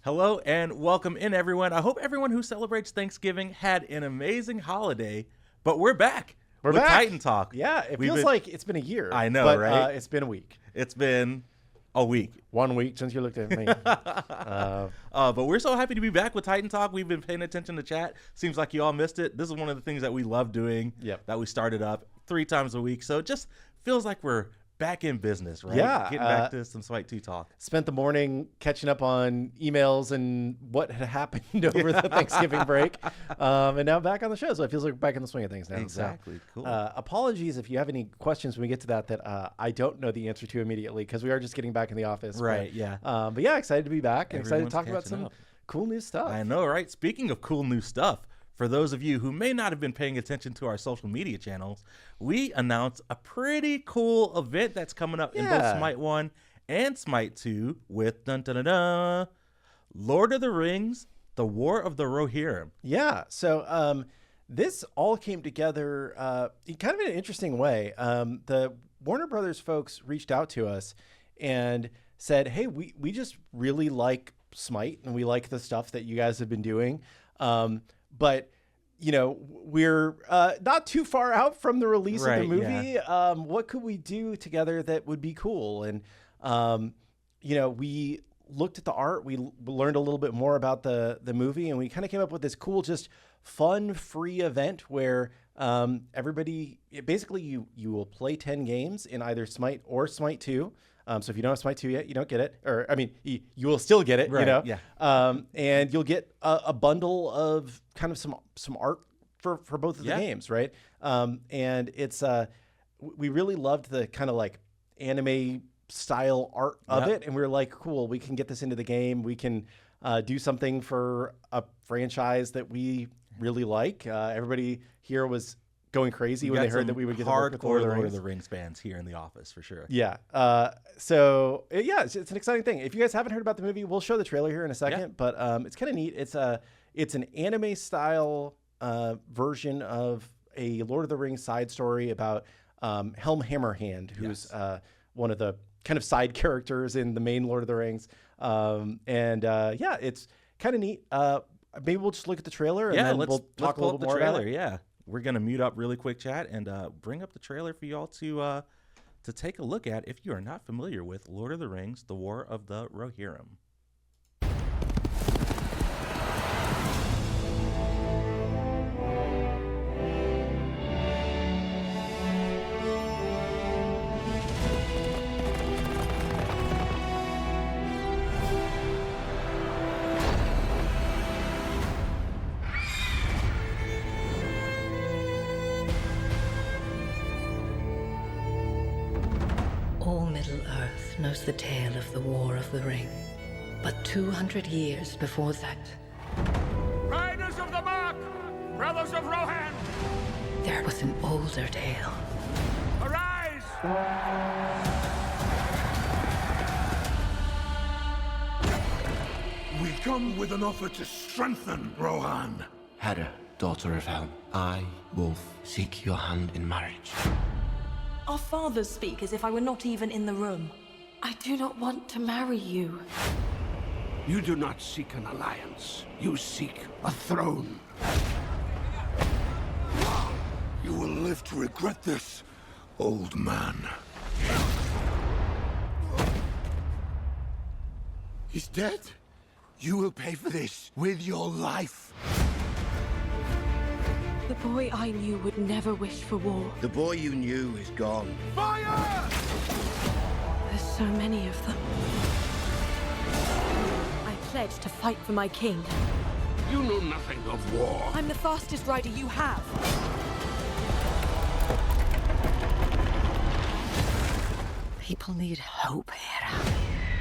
Hello and welcome in, everyone. I hope everyone who celebrates Thanksgiving had an amazing holiday, but we're back. We're with back. Titan Talk. Yeah, it feels like it's been a year. I know, but, right? It's been a week. It's been a week. 1 week since you looked at me. But we're so happy to be back with Titan Talk. We've been paying attention to chat. Seems like you all missed it. This is one of the things that we love doing. Yep. That we started up 3 times a week. So it just feels like we're back in business, right? Yeah. Getting back to some SMITE 2 talk. Spent the morning catching up on emails and what had happened over the Thanksgiving break. And now back on the show. So it feels like we're back in the swing of things now. Exactly. So, cool. Apologies if you have any questions when we get to that I don't know the answer to immediately because we are just getting back in the office. Right, but, yeah. But yeah, excited to be back and excited to talk about catching some up. cool new stuff. I know, right? Speaking of cool new stuff, for those of you who may not have been paying attention to our social media channels, we announced a pretty cool event that's coming up in both SMITE 1 and SMITE 2 with Lord of the Rings, The War of the Rohirrim. Yeah. So this all came together in kind of an interesting way. The Warner Brothers folks reached out to us and said, hey, we just really like SMITE and we like the stuff that you guys have been doing. But, you know, we're not too far out from the release of the movie. Yeah. What could we do together that would be cool? And, you know, we looked at the art. We learned a little bit more about the movie. And we kind of came up with this cool, just fun, free event where everybody, basically you will play 10 games in either SMITE or SMITE 2. So if you don't have SMITE 2 yet, you don't get it. Or, I mean, you will still get it, right, you know? Yeah. And you'll get a bundle of kind of some art for both of the games, right? And it's, we really loved the kind of like anime style art of it. And we were like, cool, we can get this into the game. We can do something for a franchise that we really like. Everybody here was going crazy when they heard that we would get hardcore Lord of the Rings fans here in the office for sure. Yeah. So yeah, it's an exciting thing. If you guys haven't heard about the movie, we'll show the trailer here in a second. But it's kind of neat. It's an anime style version of a Lord of the Rings side story about Helm Hammerhand, who's one of the kind of side characters in the main Lord of the Rings. Yeah, it's kind of neat. Maybe we'll just look at the trailer and then we'll talk a little bit more about it. Yeah. We're going to mute up really quick, chat, and bring up the trailer for y'all to take a look at if you are not familiar with Lord of the Rings, The War of the Rohirrim. All Middle-earth knows the tale of the War of the Ring. But 200 years before that... Riders of the Mark! Brothers of Rohan! there was an older tale. Arise! We come with an offer to strengthen Rohan. Hera, daughter of Helm, I, Wolf, seek your hand in marriage. Our fathers speak as if I were not even in the room. I do not want to marry you. You do not seek an alliance. You seek a throne. You will live to regret this, old man. He's dead. You will pay for this with your life. The boy I knew would never wish for war. The boy you knew is gone. Fire! There's so many of them. I pledged to fight for my king. You know nothing of war. I'm the fastest rider you have. People need hope, Hera.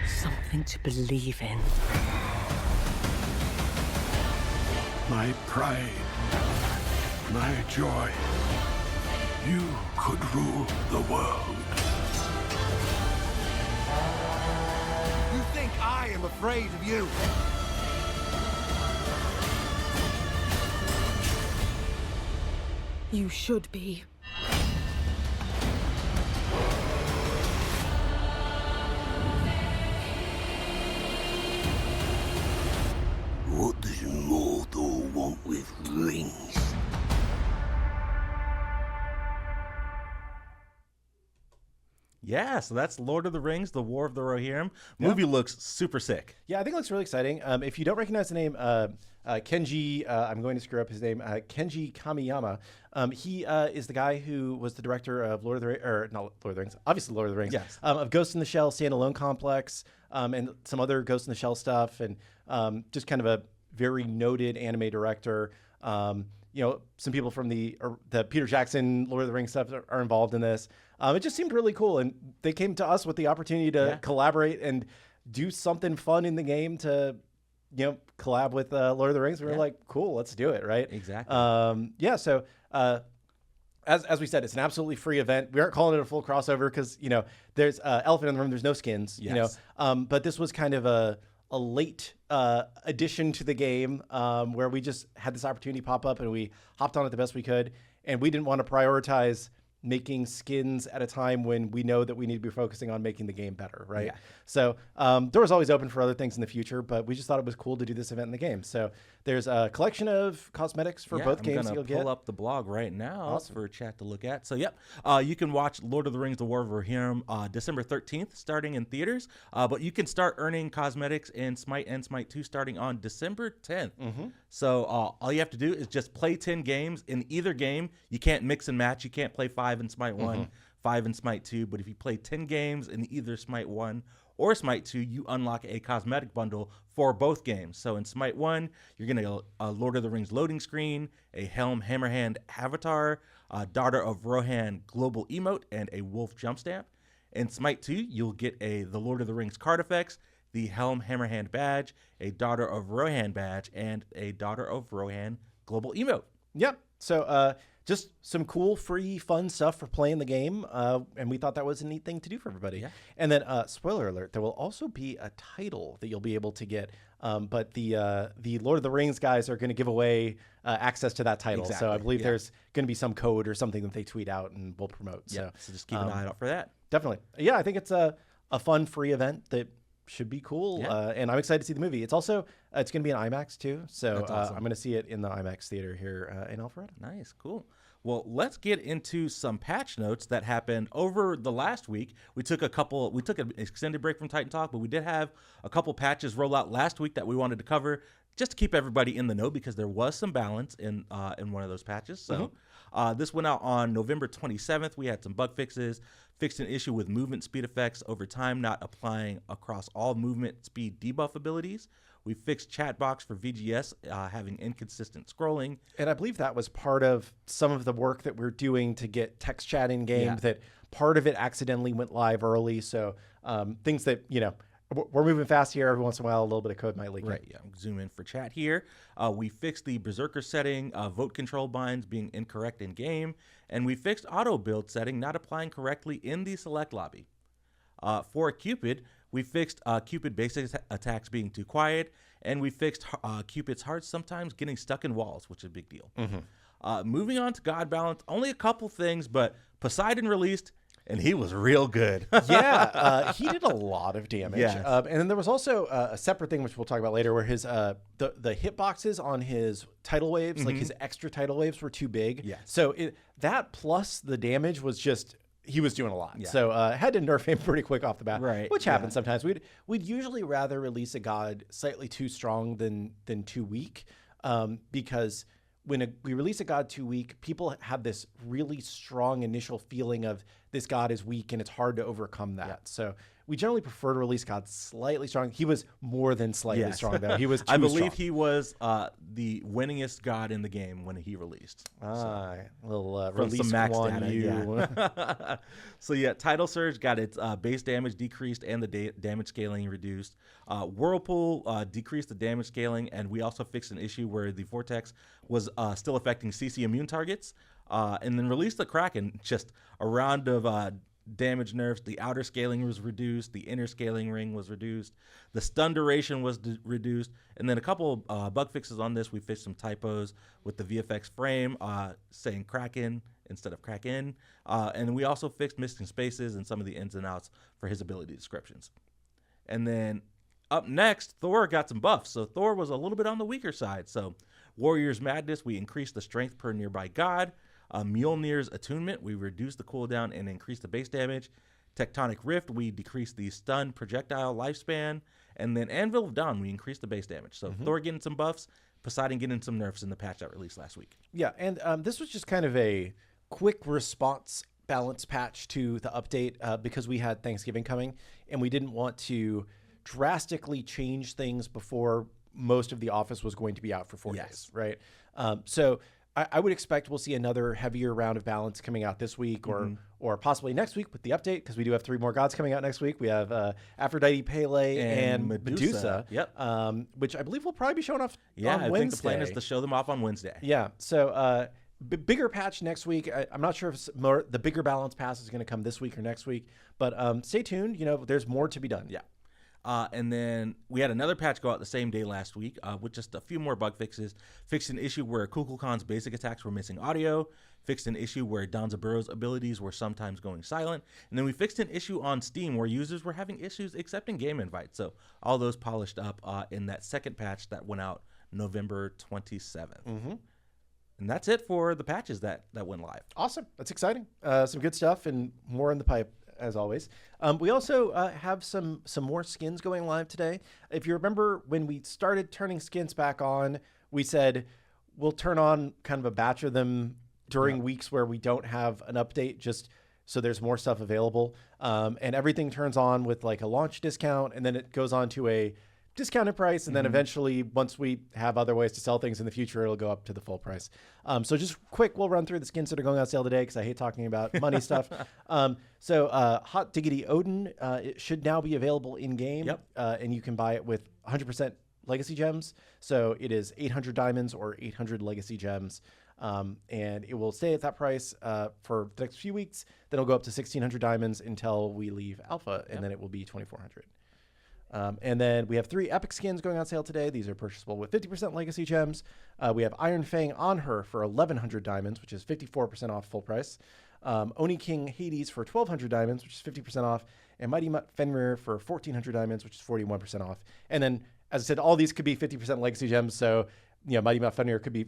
Something to believe in. My pride. My joy. You could rule the world. You think I am afraid of you? You should be. Yeah, so that's Lord of the Rings, The War of the Rohirrim. Movie looks super sick. Yeah, I think it looks really exciting. If you don't recognize the name Kenji, I'm going to screw up his name, Kenji Kamiyama. He is the guy who was the director of Lord of the Rings, or not Lord of the Rings, obviously Lord of the Rings, Yes. Of Ghost in the Shell Standalone Complex, and some other Ghost in the Shell stuff, and just kind of a very noted anime director. You know, some people from the Peter Jackson Lord of the Rings stuff are involved in this. It just seemed really cool, and they came to us with the opportunity to collaborate and do something fun in the game to, you know, collab with Lord of the Rings. We were like, cool, let's do it, right? Exactly. So as we said, it's an absolutely free event. We aren't calling it a full crossover because, you know, there's elephant in the room. There's no skins, you know. But this was kind of a late addition to the game where we just had this opportunity pop up and we hopped on it the best we could. And we didn't want to prioritize making skins at a time when we know that we need to be focusing on making the game better, right? So door is always open for other things in the future, but we just thought it was cool to do this event in the game. So there's a collection of cosmetics for both games I'm you'll gonna get. pull up the blog right now for chat to look at. So you can watch Lord of the Rings: The War of Rohirrim December 13th, starting in theaters. But you can start earning cosmetics in SMITE and SMITE 2 starting on December 10th. So all you have to do is just play 10 games in either game. You can't mix and match. You can't play 5 in SMITE 1, 5 in SMITE 2. But if you play 10 games in either SMITE 1 or SMITE 2, you unlock a cosmetic bundle for both games. So in SMITE 1, you're going to get a Lord of the Rings loading screen, a Helm Hammerhand avatar, a Daughter of Rohan global emote, and a wolf jump stamp. In SMITE 2, you'll get the Lord of the Rings card effects, the Helm Hammerhand badge, a Daughter of Rohan badge, and a Daughter of Rohan global emote. Yep. So just some cool, free, fun stuff for playing the game. And we thought that was a neat thing to do for everybody. Yeah. And then, spoiler alert, there will also be a title that you'll be able to get. But the Lord of the Rings guys are going to give away access to that title. Exactly. So I believe there's going to be some code or something that they tweet out and we'll promote. So just keep an eye out for that. Definitely. Yeah, I think it's a fun, free event that should be cool. And I'm excited to see the movie. It's also, it's going to be in IMAX too. So awesome. I'm going to see it in the IMAX theater here in Alpharetta. Nice, cool. Well, let's get into some patch notes that happened over the last week. We took an extended break from Titan Talk, but we did have a couple patches roll out last week that we wanted to cover just to keep everybody in the know because there was some balance in one of those patches. So this went out on November 27th. We had some bug fixed an issue with movement speed effects over time not applying across all movement speed debuff abilities. We fixed chat box for VGS having inconsistent scrolling. And I believe that was part of some of the work that we're doing to get text chat in game, that part of it accidentally went live early. So things that, you know, we're moving fast here. Every once in a while, a little bit of code might leak. Right, yeah. Zoom in for chat here. We fixed the Berserker setting, vote control binds being incorrect in game. And we fixed auto build setting not applying correctly in the select lobby. For Cupid, we fixed Cupid basic attacks being too quiet, and we fixed Cupid's hearts sometimes getting stuck in walls, which is a big deal. Moving on to God Balance, only a couple things, but Poseidon released, and he was real good. He did a lot of damage. Yes. And then there was also a separate thing, which we'll talk about later, where his the hitboxes on his tidal waves, like his extra tidal waves, were too big. Yes. So that plus the damage was just... He was doing a lot. So had to nerf him pretty quick off the bat, which happens sometimes. We'd usually rather release a god slightly too strong than too weak, because when we release a god too weak, people have this really strong initial feeling of this god is weak and it's hard to overcome that. So we generally prefer to release gods slightly strong. He was more than slightly strong, though. He was too I believe strong. he was the winningest god in the game when he released. Little From release some max Quan data, Yu. So Tidal Surge got its base damage decreased and the damage scaling reduced. Whirlpool decreased the damage scaling, and we also fixed an issue where the Vortex was still affecting CC immune targets. And then released the Kraken, just a round of damage nerfs. The outer scaling was reduced. The inner scaling ring was reduced. The stun duration was reduced. And then a couple bug fixes on this. We fixed some typos with the VFX frame saying Kraken instead of Kraken. And we also fixed missing spaces and some of the ins and outs for his ability descriptions. And then up next, Thor got some buffs. So Thor was a little bit on the weaker side. So Warrior's Madness, we increased the strength per nearby god. Mjolnir's Attunement, we reduced the cooldown and increased the base damage. Tectonic Rift, we decreased the stun projectile lifespan. And then Anvil of Dawn, we increased the base damage. So Thor getting some buffs, Poseidon getting some nerfs in the patch that released last week. Yeah, and this was just kind of a quick response balance patch to the update because we had Thanksgiving coming, and we didn't want to drastically change things before most of the office was going to be out for 4 days, right? So I would expect we'll see another heavier round of balance coming out this week or possibly next week with the update, because we do have 3 more gods coming out next week. We have Aphrodite, Pele, and Medusa. Yep. Which I believe will probably be showing off on I Wednesday. think the plan is to show them off on Wednesday. Yeah. So bigger patch next week. I'm not sure if the bigger balance pass is going to come this week or next week, but stay tuned. There's more to be done. Yeah. And then we had another patch go out the same day last week with just a few more bug fixes. Fixed an issue where Kukulkan's basic attacks were missing audio. Fixed an issue where Danzaburo's abilities were sometimes going silent. And then we fixed an issue on Steam where users were having issues accepting game invites. So all those polished up in that second patch that went out November 27th. And that's it for the patches that went live. Awesome. That's exciting. Some good stuff and more in the pipe, as always. We also have some more skins going live today. If you remember, when we started turning skins back on, we said we'll turn on kind of a batch of them during weeks where we don't have an update, just so there's more stuff available. And everything turns on with like a launch discount, and then it goes on to a discounted price, and then eventually, once we have other ways to sell things in the future, it'll go up to the full price. So just quick, we'll run through the skins that are going on sale today, because I hate talking about money stuff. So Hot Diggity Odin, it should now be available in game, and you can buy it with 100% legacy gems. So it is 800 diamonds or 800 legacy gems. And it will stay at that price for the next few weeks. Then it'll go up to 1,600 diamonds until we leave alpha, and then it will be 2,400. And then we have 3 epic skins going on sale today. These are purchasable with 50% legacy gems. We have Iron Fang on her for 1,100 diamonds, which is 54% off full price. Oni King Hades for 1,200 diamonds, which is 50% off. And Mighty Mutt Fenrir for 1,400 diamonds, which is 41% off. And then, as I said, all these could be 50% legacy gems. So, Mighty Mutt Fenrir could be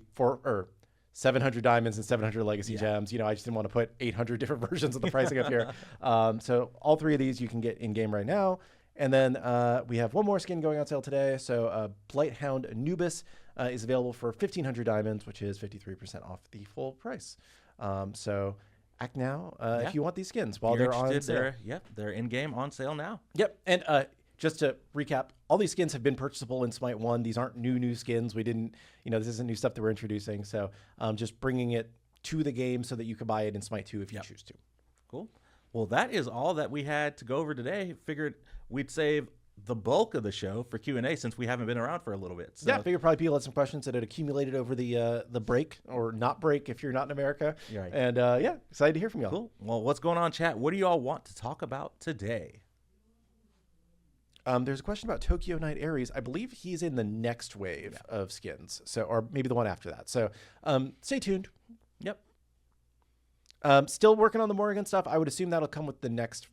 700 diamonds and 700 legacy gems. I just didn't want to put 800 different versions of the pricing up here. So all 3 of these you can get in game right now. And then we have one more skin going on sale today. So Blighthound Anubis is available for 1,500 diamonds, which is 53% off the full price. So act now if you want these skins while they're on sale. They're in game on sale now. Yep. And just to recap, all these skins have been purchasable in Smite 1. These aren't new skins. We didn't, this isn't new stuff that we're introducing. So just bringing it to the game so that you can buy it in Smite 2 if you choose to. Cool. Well, that is all that we had to go over today. Figured we'd save the bulk of the show for Q&A since we haven't been around for a little bit. So. Yeah, I figured probably people had some questions that had accumulated over the break, or not break if you're not in America. Right. And excited to hear from y'all. Cool. Well, what's going on, chat? What do y'all want to talk about today? There's a question about Tokyo Knight Ares. I believe he's in the next wave of skins, or maybe the one after that. So stay tuned. Yep. Still working on the Morrigan stuff. I would assume that'll come with the next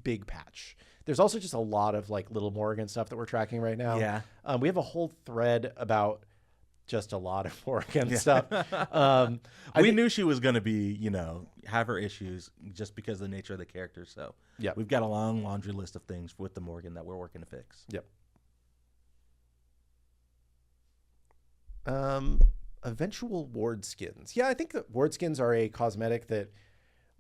big patch. There's also just a lot of like little Morrigan stuff that we're tracking right now. Yeah. We have a whole thread about just a lot of Morrigan stuff. We knew she was going to be, have her issues just because of the nature of the character. So we've got a long laundry list of things with the Morrigan that we're working to fix. Yep. Eventual ward skins. Yeah, I think that ward skins are a cosmetic that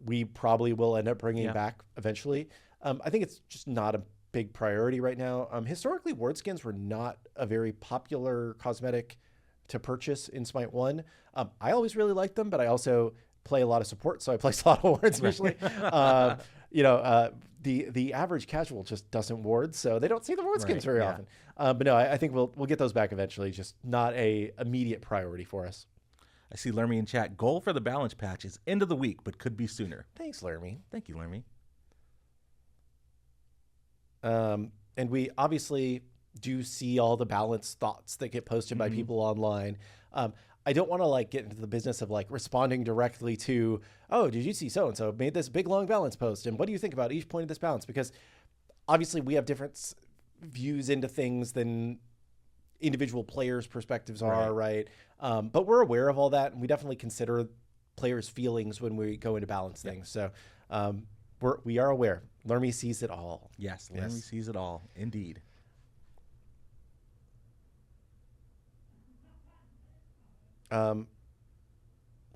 we probably will end up bringing back eventually. I think it's just not a big priority right now. Historically, ward skins were not a very popular cosmetic to purchase in Smite 1. I always really liked them, but I also play a lot of support, so I place a lot of wards usually. The average casual just doesn't ward, so they don't see the ward skins very often. But no, I think we'll get those back eventually, just not a immediate priority for us. I see Lermy in chat. Goal for the balance patch is end of the week, but could be sooner. Thanks, Lermy. Thank you, Lermy. And we obviously do see all the balance thoughts that get posted by people online. I don't want to get into the business of responding directly to, oh, did you see so-and-so made this big long balance post? And what do you think about each point of this balance? Because obviously we have different views into things than individual players' perspectives are, right? But we're aware of all that, and we definitely consider players' feelings when we go into balance things. So we are aware. Lermy sees it all. Yes, Lermy sees it all. Indeed.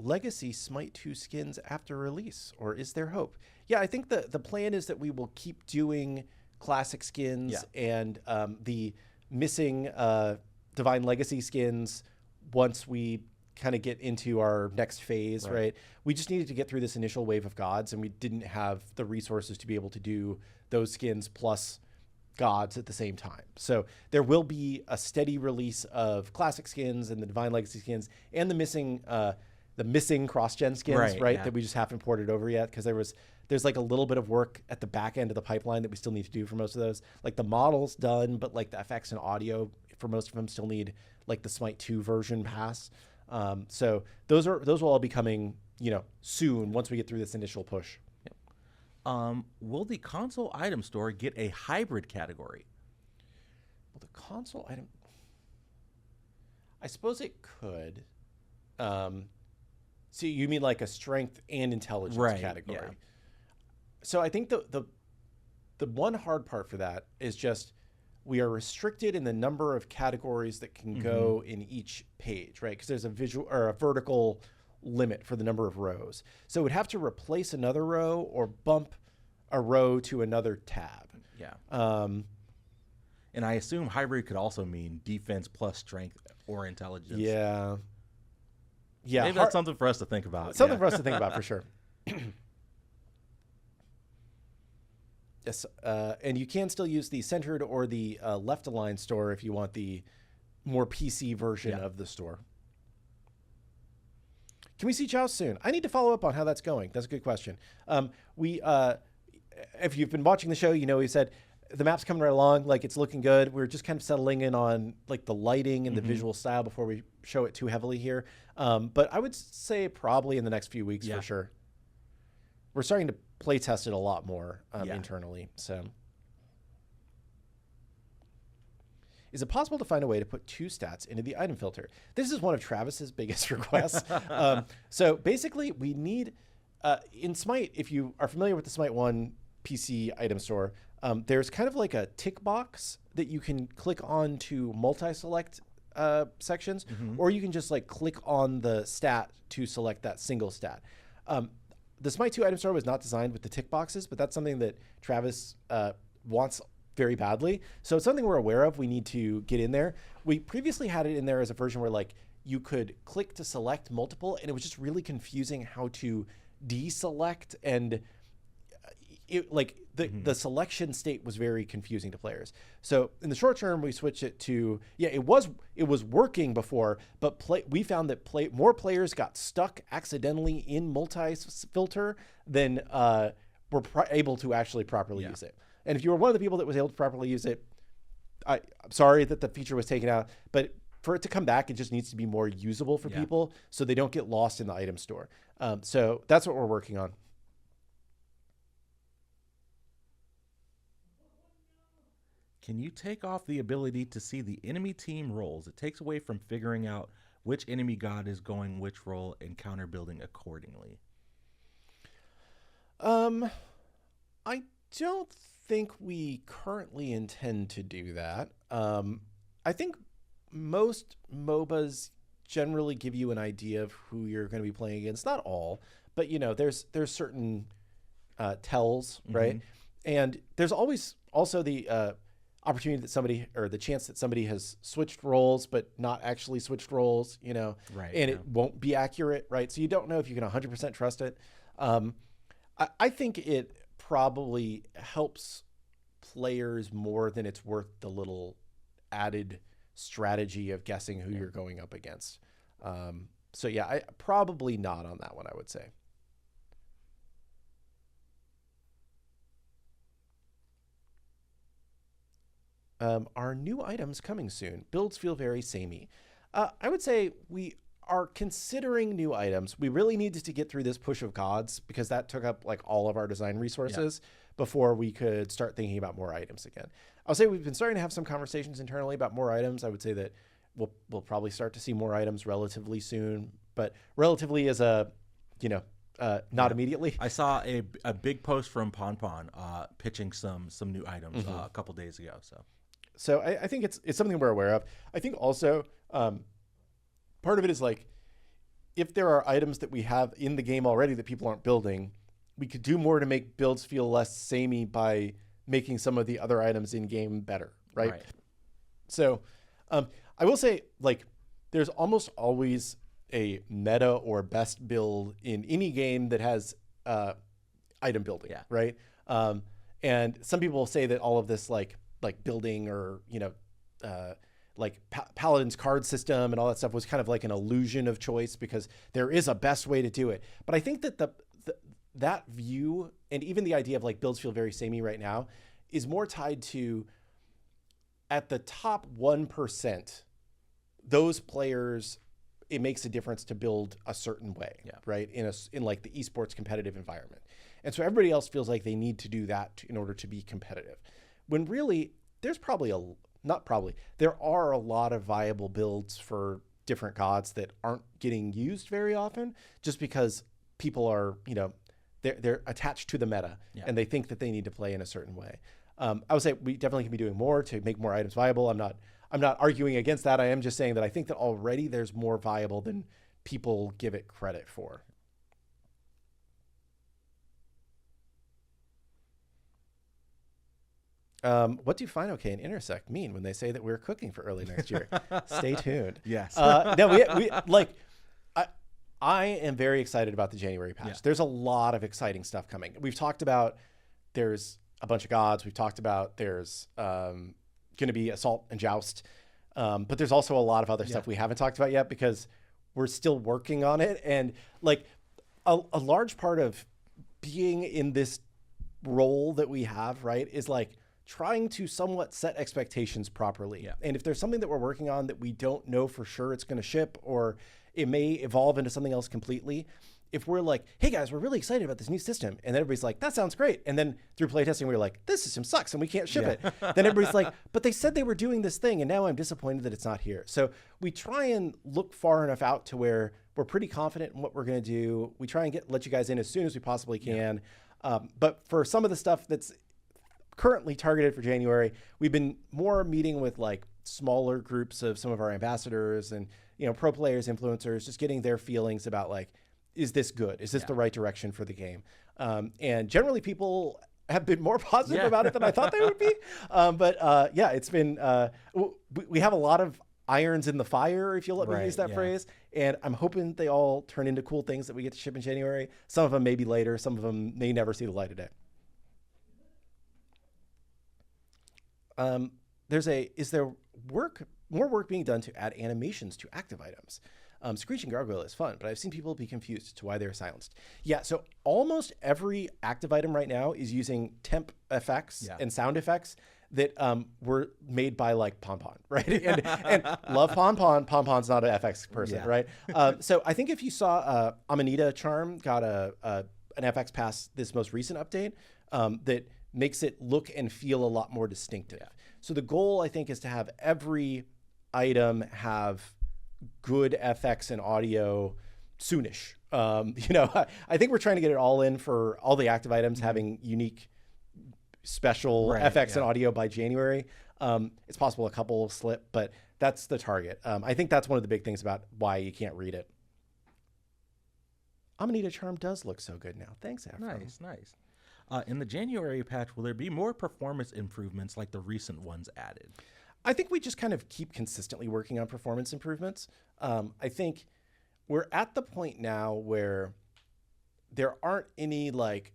Legacy Smite 2 skins after release, or is there hope? Yeah, I think the plan is that we will keep doing classic skins and the missing Divine Legacy skins once we kind of get into our next phase, right? We just needed to get through this initial wave of gods, and we didn't have the resources to be able to do those skins plus gods at the same time. So there will be a steady release of classic skins and the Divine Legacy skins and the missing cross-gen skins, right? That we just haven't ported over yet, because there's like a little bit of work at the back end of the pipeline that we still need to do for most of those. Like the model's done, but like the effects and audio for most of them still need like the Smite 2 version pass. So those will all be coming, soon once we get through this initial push. Will the console item store get a hybrid category? Well, the console item, I suppose it could. So you mean like a strength and intelligence category? Yeah. So I think the one hard part for that is just we are restricted in the number of categories that can go in each page, right? Because there's a visual or a vertical limit for the number of rows. So it would have to replace another row or bump a row to another tab. Yeah. And I assume hybrid could also mean defense plus strength or intelligence. Yeah. Yeah. Maybe that's something for us to think about. Something for us to think about for sure. Yes. And you can still use the centered or the left aligned store if you want the more PC version of the store. Can we see Chow soon? I need to follow up on how that's going. That's a good question. If you've been watching the show, we said the map's coming right along. Like, it's looking good. We're just kind of settling in on like the lighting and the visual style before we show it too heavily here. But I would say probably in the next few weeks for sure. We're starting to play test it a lot more internally. So, is it possible to find a way to put 2 stats into the item filter? This is one of Travis's biggest requests. So basically, we need in Smite. If you are familiar with the Smite 1 PC item store, there's kind of like a tick box that you can click on to multi-select sections, or you can just like click on the stat to select that single stat. The Smite 2 item store was not designed with the tick boxes, but that's something that Travis wants very badly. So it's something we're aware of. We need to get in there. We previously had it in there as a version where like you could click to select multiple, and it was just really confusing how to deselect, and the selection state was very confusing to players. So in the short term, we switched it to it was working before, but we found that more players got stuck accidentally in multi-filter than were able to actually properly use it. And if you were one of the people that was able to properly use it, I'm sorry that the feature was taken out, but for it to come back, it just needs to be more usable for people so they don't get lost in the item store. So that's what we're working on. Can you take off the ability to see the enemy team roles? It takes away from figuring out which enemy god is going which role and counter building accordingly. I don't think we currently intend to do that. I think most MOBAs generally give you an idea of who you're going to be playing against. Not all, but there's certain tells, right? And there's always also the opportunity that somebody, or the chance that somebody has switched roles but not actually switched roles, right? And it won't be accurate, right? So you don't know if you can 100% trust it. I think it probably helps players more than it's worth the little added strategy of guessing who you're going up against. So yeah, I probably not on that one, I would say. Are new items coming soon? Builds feel very samey. I would say we are considering new items. We really needed to get through this push of gods because that took up like all of our design resources before we could start thinking about more items again. I'll say we've been starting to have some conversations internally about more items. I would say that we'll probably start to see more items relatively soon, but relatively as a not immediately. I saw a big post from Pon pitching some new items a couple days ago. So I think it's something we're aware of. I think also part of it is like, if there are items that we have in the game already that people aren't building, we could do more to make builds feel less samey by making some of the other items in game better, right? So I will say, like, there's almost always a meta or best build in any game that has item building, right? And some people say that all of this like building or, you know, like Paladin's card system and all that stuff was kind of like an illusion of choice because there is a best way to do it. But I think that that view and even the idea of like builds feel very samey right now is more tied to, at the top 1%, those players, it makes a difference to build a certain way, right? In like the esports competitive environment. And so everybody else feels like they need to do that in order to be competitive. When really there's there are a lot of viable builds for different gods that aren't getting used very often just because people are, you know, they're attached to the meta and they think that they need to play in a certain way. I would say we definitely can be doing more to make more items viable. I'm not arguing against that. I am just saying that I think that already there's more viable than people give it credit for. What do Fine OK and Intersect mean when they say that we're cooking for early next year? Stay tuned. Yes. No, we like. I am very excited about the January patch. There's a lot of exciting stuff coming. We've talked about there's a bunch of gods. We've talked about there's going to be Assault and Joust, but there's also a lot of other stuff we haven't talked about yet because we're still working on it. And like a large part of being in this role that we have, right, is like trying to somewhat set expectations properly. And if there's something that we're working on that we don't know for sure it's going to ship, or it may evolve into something else completely, if we're like, hey guys, we're really excited about this new system, and then everybody's like, that sounds great, and then through playtesting we're like, this system sucks and we can't ship it, then everybody's like, but they said they were doing this thing and now I'm disappointed that it's not here. So we try and look far enough out to where we're pretty confident in what we're going to do. We try and let you guys in as soon as we possibly can. But for some of the stuff that's currently targeted for January, we've been more meeting with like smaller groups of some of our ambassadors and, you know, pro players, influencers, just getting their feelings about like, is this good? Is this the right direction for the game? And generally people have been more positive about it than I thought they would be. But it's been, we have a lot of irons in the fire, if you'll let me use that phrase. And I'm hoping they all turn into cool things that we get to ship in January. Some of them may be later. Some of them may never see the light of day. Is there more work being done to add animations to active items? Screeching Gargoyle is fun, but I've seen people be confused to why they're silenced. Yeah, so almost every active item right now is using temp effects and sound effects that were made by like Pon, right? And love Pon. Pon's not an FX person, right? So I think if you saw Amanita Charm got an FX pass this most recent update that makes it look and feel a lot more distinctive. So the goal, I think, is to have every item have good FX and audio soonish. You know, I think we're trying to get it all in for all the active items having unique special FX and audio by January. It's possible a couple will slip, but that's the target. I think that's one of the big things about why you can't read it. Amanita Charm does look so good now. Thanks, Afro. Nice. In the January patch, will there be more performance improvements like the recent ones added? I think we just kind of keep consistently working on performance improvements. I think we're at the point now where there aren't any like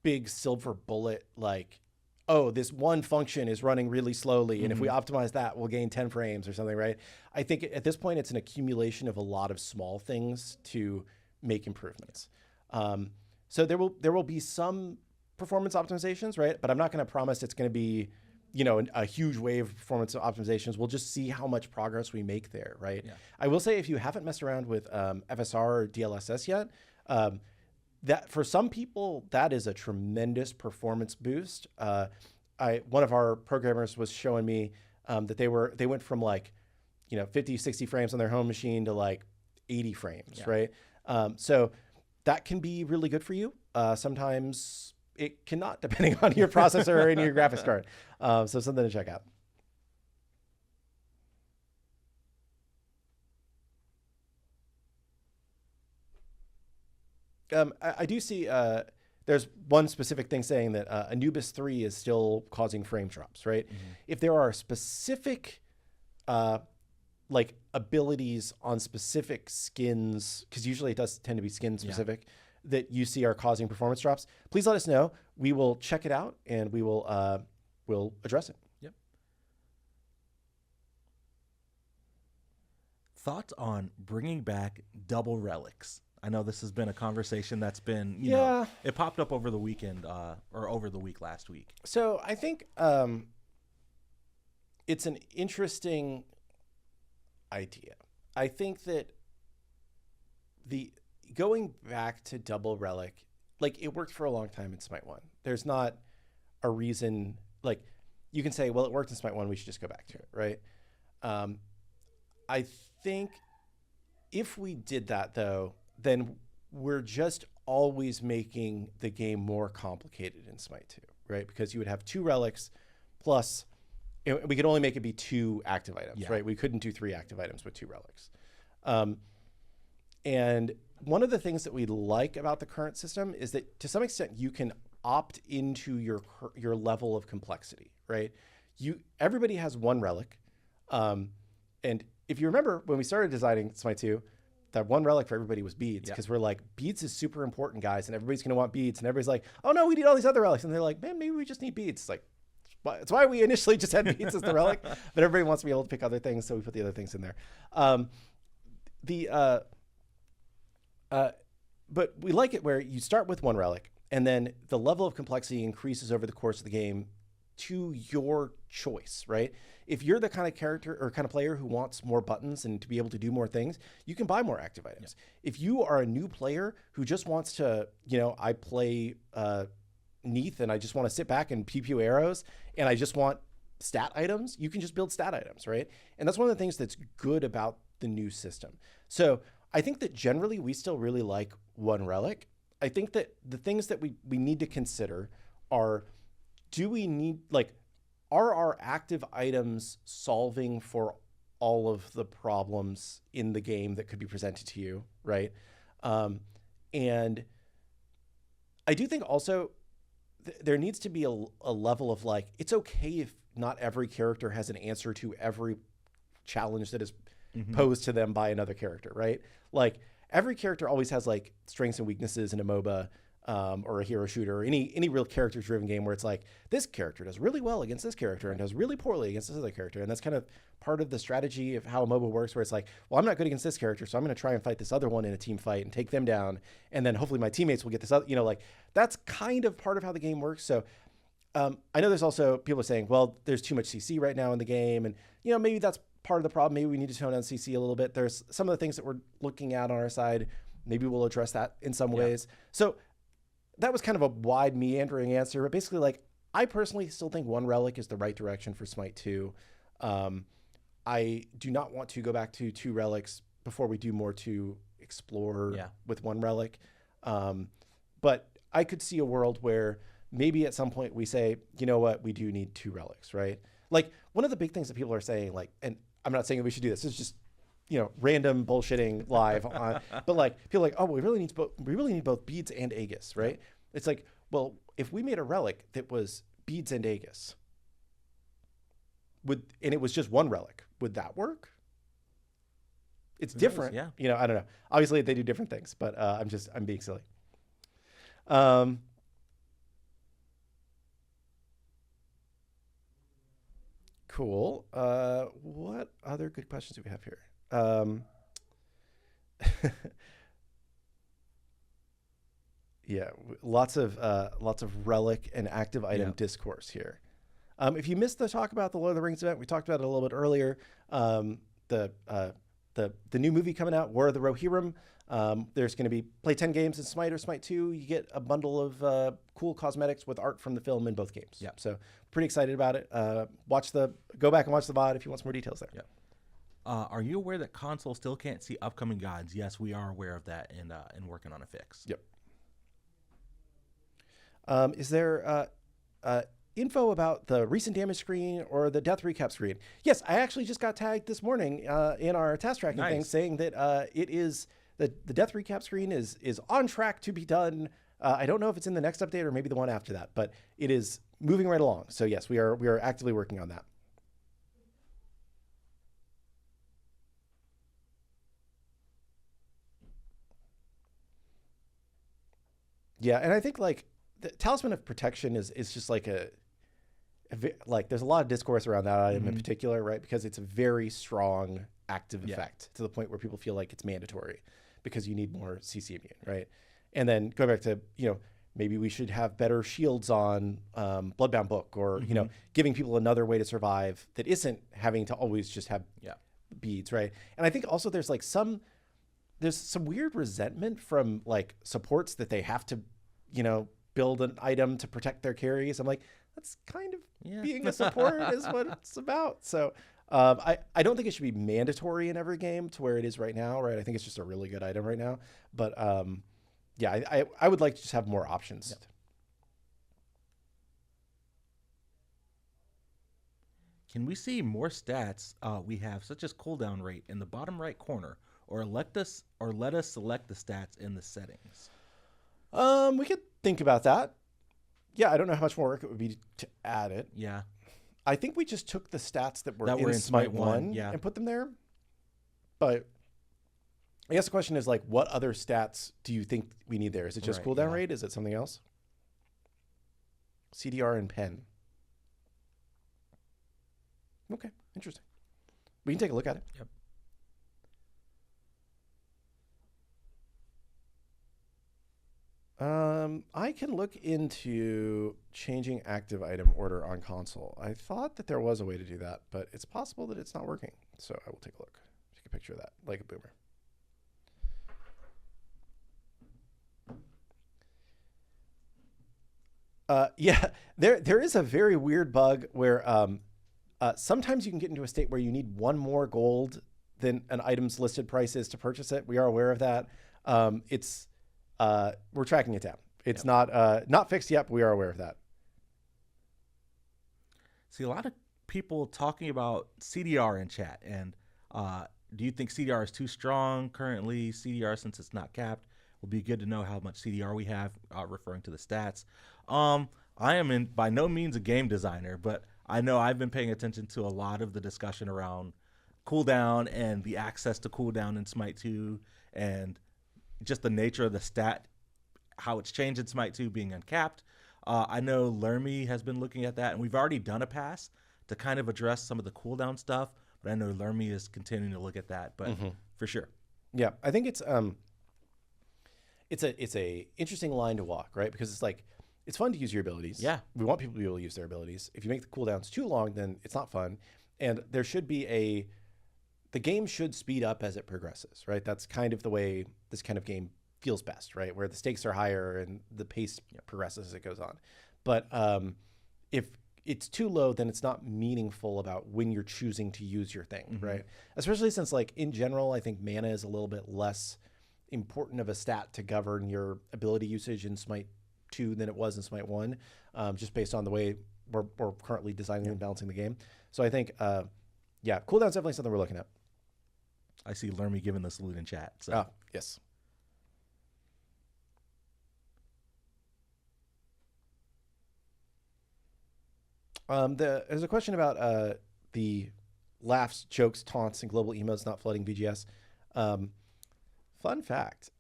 big silver bullet, like, oh, this one function is running really slowly, and if we optimize that, we'll gain 10 frames or something, right? I think at this point, it's an accumulation of a lot of small things to make improvements. So there will be some performance optimizations, right? But I'm not going to promise it's going to be, you know, a huge wave of performance optimizations. We'll just see how much progress we make there, right? I will say, if you haven't messed around with FSR or DLSS yet, that for some people, that is a tremendous performance boost. One of our programmers was showing me that they went from like, you know, 50, 60 frames on their home machine to like 80 frames, right? So that can be really good for you. Sometimes it cannot, depending on your processor and your graphics card. So something to check out. I do see there's one specific thing saying that Anubis 3 is still causing frame drops, right? If there are specific like abilities on specific skins, because usually it does tend to be skin specific, that you see are causing performance drops, please let us know. We will check it out and we will we'll address it. Yep. Thoughts on bringing back double relics? I know this has been a conversation that's been, you know, it popped up over the weekend or over the week last week. So I think it's an interesting idea. I think that the going back to double relic, like it worked for a long time in Smite 1. There's not a reason, like you can say, well, it worked in Smite 1, we should just go back to it, right? I think if we did that though, then we're just always making the game more complicated in Smite 2, right? Because you would have 2 relics plus, we could only make it be 2 active items, right? We couldn't do 3 active items with 2 relics. And one of the things that we like about the current system is that to some extent you can opt into your level of complexity, right? Everybody has 1 relic. And if you remember when we started designing Smite 2, that 1 relic for everybody was beads, because we're like, beads is super important, guys, and everybody's going to want beads. And everybody's like, oh no, we need all these other relics. And they're like, man, maybe we just need beads. It's like, it's why we initially just had beads as the relic, but everybody wants to be able to pick other things, so we put the other things in there. But we like it where you start with 1 relic, and then the level of complexity increases over the course of the game to your choice, right? If you're the kind of character or kind of player who wants more buttons and to be able to do more things, you can buy more active items. If you are a new player who just wants to, you know, I play Neath and I just want to sit back and pew arrows and I just want stat items, you can just build stat items, right? And that's one of the things that's good about the new system. So I think that generally we still really like 1 relic. I think that the things that we need to consider are, do we need, like, are our active items solving for all of the problems in the game that could be presented to you, right? And I do think also there needs to be a level of, like, it's okay if not every character has an answer to every challenge that is posed to them by another character, right? Like, every character always has, like, strengths and weaknesses in a MOBA or a hero shooter or any real character-driven game where it's like, this character does really well against this character and does really poorly against this other character. And that's kind of part of the strategy of how a MOBA works, where it's like, well, I'm not good against this character, so I'm going to try and fight this other one in a team fight and take them down. And then hopefully my teammates will get this other, you know, like, that's kind of part of how the game works. So I know there's also people are saying, well, there's too much CC right now in the game. And, you know, maybe that's part of the problem. Maybe we need to tone down CC a little bit. There's some of the things that we're looking at on our side. Maybe we'll address that in some ways. So that was kind of a wide meandering answer, but basically, like, I personally still think 1 relic is the right direction for Smite 2. I do not want to go back to 2 relics before we do more to explore with 1 relic. But I could see a world where maybe at some point we say, you know what, we do need 2 relics, right? Like, one of the big things that people are saying, like, and I'm not saying that we should do this, it's just, you know, random bullshitting live on, but like, people are like, oh, we really need both beads and Aegis, right? It's like, well, if we made a relic that was beads and Aegis, and it was just 1 relic, would that work? It's different. You know, I don't know. Obviously they do different things, but I'm being silly. Cool. What other good questions do we have here? Yeah, lots of relic and active item discourse here. If you missed the talk about the Lord of the Rings event, we talked about it a little bit earlier. The new movie coming out, War of the Rohirrim. There's going to be play 10 games in Smite or Smite 2. You get a bundle of cool cosmetics with art from the film in both games. Yeah. So pretty excited about it. Go back and watch the VOD if you want some more details there. Yeah. Are you aware that console still can't see upcoming gods? Yes, we are aware of that and working on a fix. Yep. Is there info about the recent damage screen or the death recap screen? Yes, I actually just got tagged this morning in our task tracking thing saying that it is the death recap screen is on track to be done. I don't know if it's in the next update or maybe the one after that, but it is moving right along. So yes, we are actively working on that. Yeah, and I think like the Talisman of Protection is just like there's a lot of discourse around that item in particular, right? Because it's a very strong active effect to the point where people feel like it's mandatory because you need more CC immune, right? And then going back to, maybe we should have better shields on Bloodbound Book or, giving people another way to survive that isn't having to always just have beads, right? And I think also there's some weird resentment from like supports that they have to, build an item to protect their carries. I'm like, that's kind of being a support is what it's about. So I don't think it should be mandatory in every game to where it is right now, right? I think it's just a really good item right now. But I would like to just have more options. Yep. Can we see more stats we have, such as cooldown rate in the bottom right corner, or let us select the stats in the settings? We could think about that. Yeah, I don't know how much more work it would be to add it. Yeah. I think we just took the stats that were in Smite 1 and put them there. But I guess the question is like, what other stats do you think we need there? Is it just cooldown rate? Is it something else? CDR and pen. Okay, interesting. We can take a look at it. Yep. I can look into changing active item order on console. I thought that there was a way to do that, but it's possible that it's not working. So I will take a look. Take a picture of that, like a boomer. Yeah, there is a very weird bug where sometimes you can get into a state where you need one more gold than an item's listed price is to purchase it. We are aware of that. We're tracking it down. It's not fixed yet, but we are aware of that. See, a lot of people talking about CDR in chat, and do you think CDR is too strong currently? CDR, since it's not capped, will be good to know how much CDR we have, referring to the stats. I am by no means a game designer, but I know I've been paying attention to a lot of the discussion around cooldown and the access to cooldown in Smite 2 and just the nature of the stat, how it's changed in Smite 2 being uncapped. I know Lermy has been looking at that, and we've already done a pass to kind of address some of the cooldown stuff, but I know Lermy is continuing to look at that, but for sure. Yeah, I think it's a interesting line to walk, right? Because it's like, it's fun to use your abilities. Yeah. We want people to be able to use their abilities. If you make the cooldowns too long, then it's not fun. And there should be the game should speed up as it progresses, right? That's kind of the way this kind of game feels best, right? Where the stakes are higher and the pace progresses as it goes on. But if it's too low, then it's not meaningful about when you're choosing to use your thing, right? Especially since, like, in general, I think mana is a little bit less important of a stat to govern your ability usage in Smite 2 than it was in Smite 1, just based on the way we're currently designing and balancing the game. So I think, cooldown's definitely something we're looking at. I see Lermy giving the salute in chat. So. Yes. There's a question about the laughs, jokes, taunts, and global emotes not flooding VGS. Fun fact,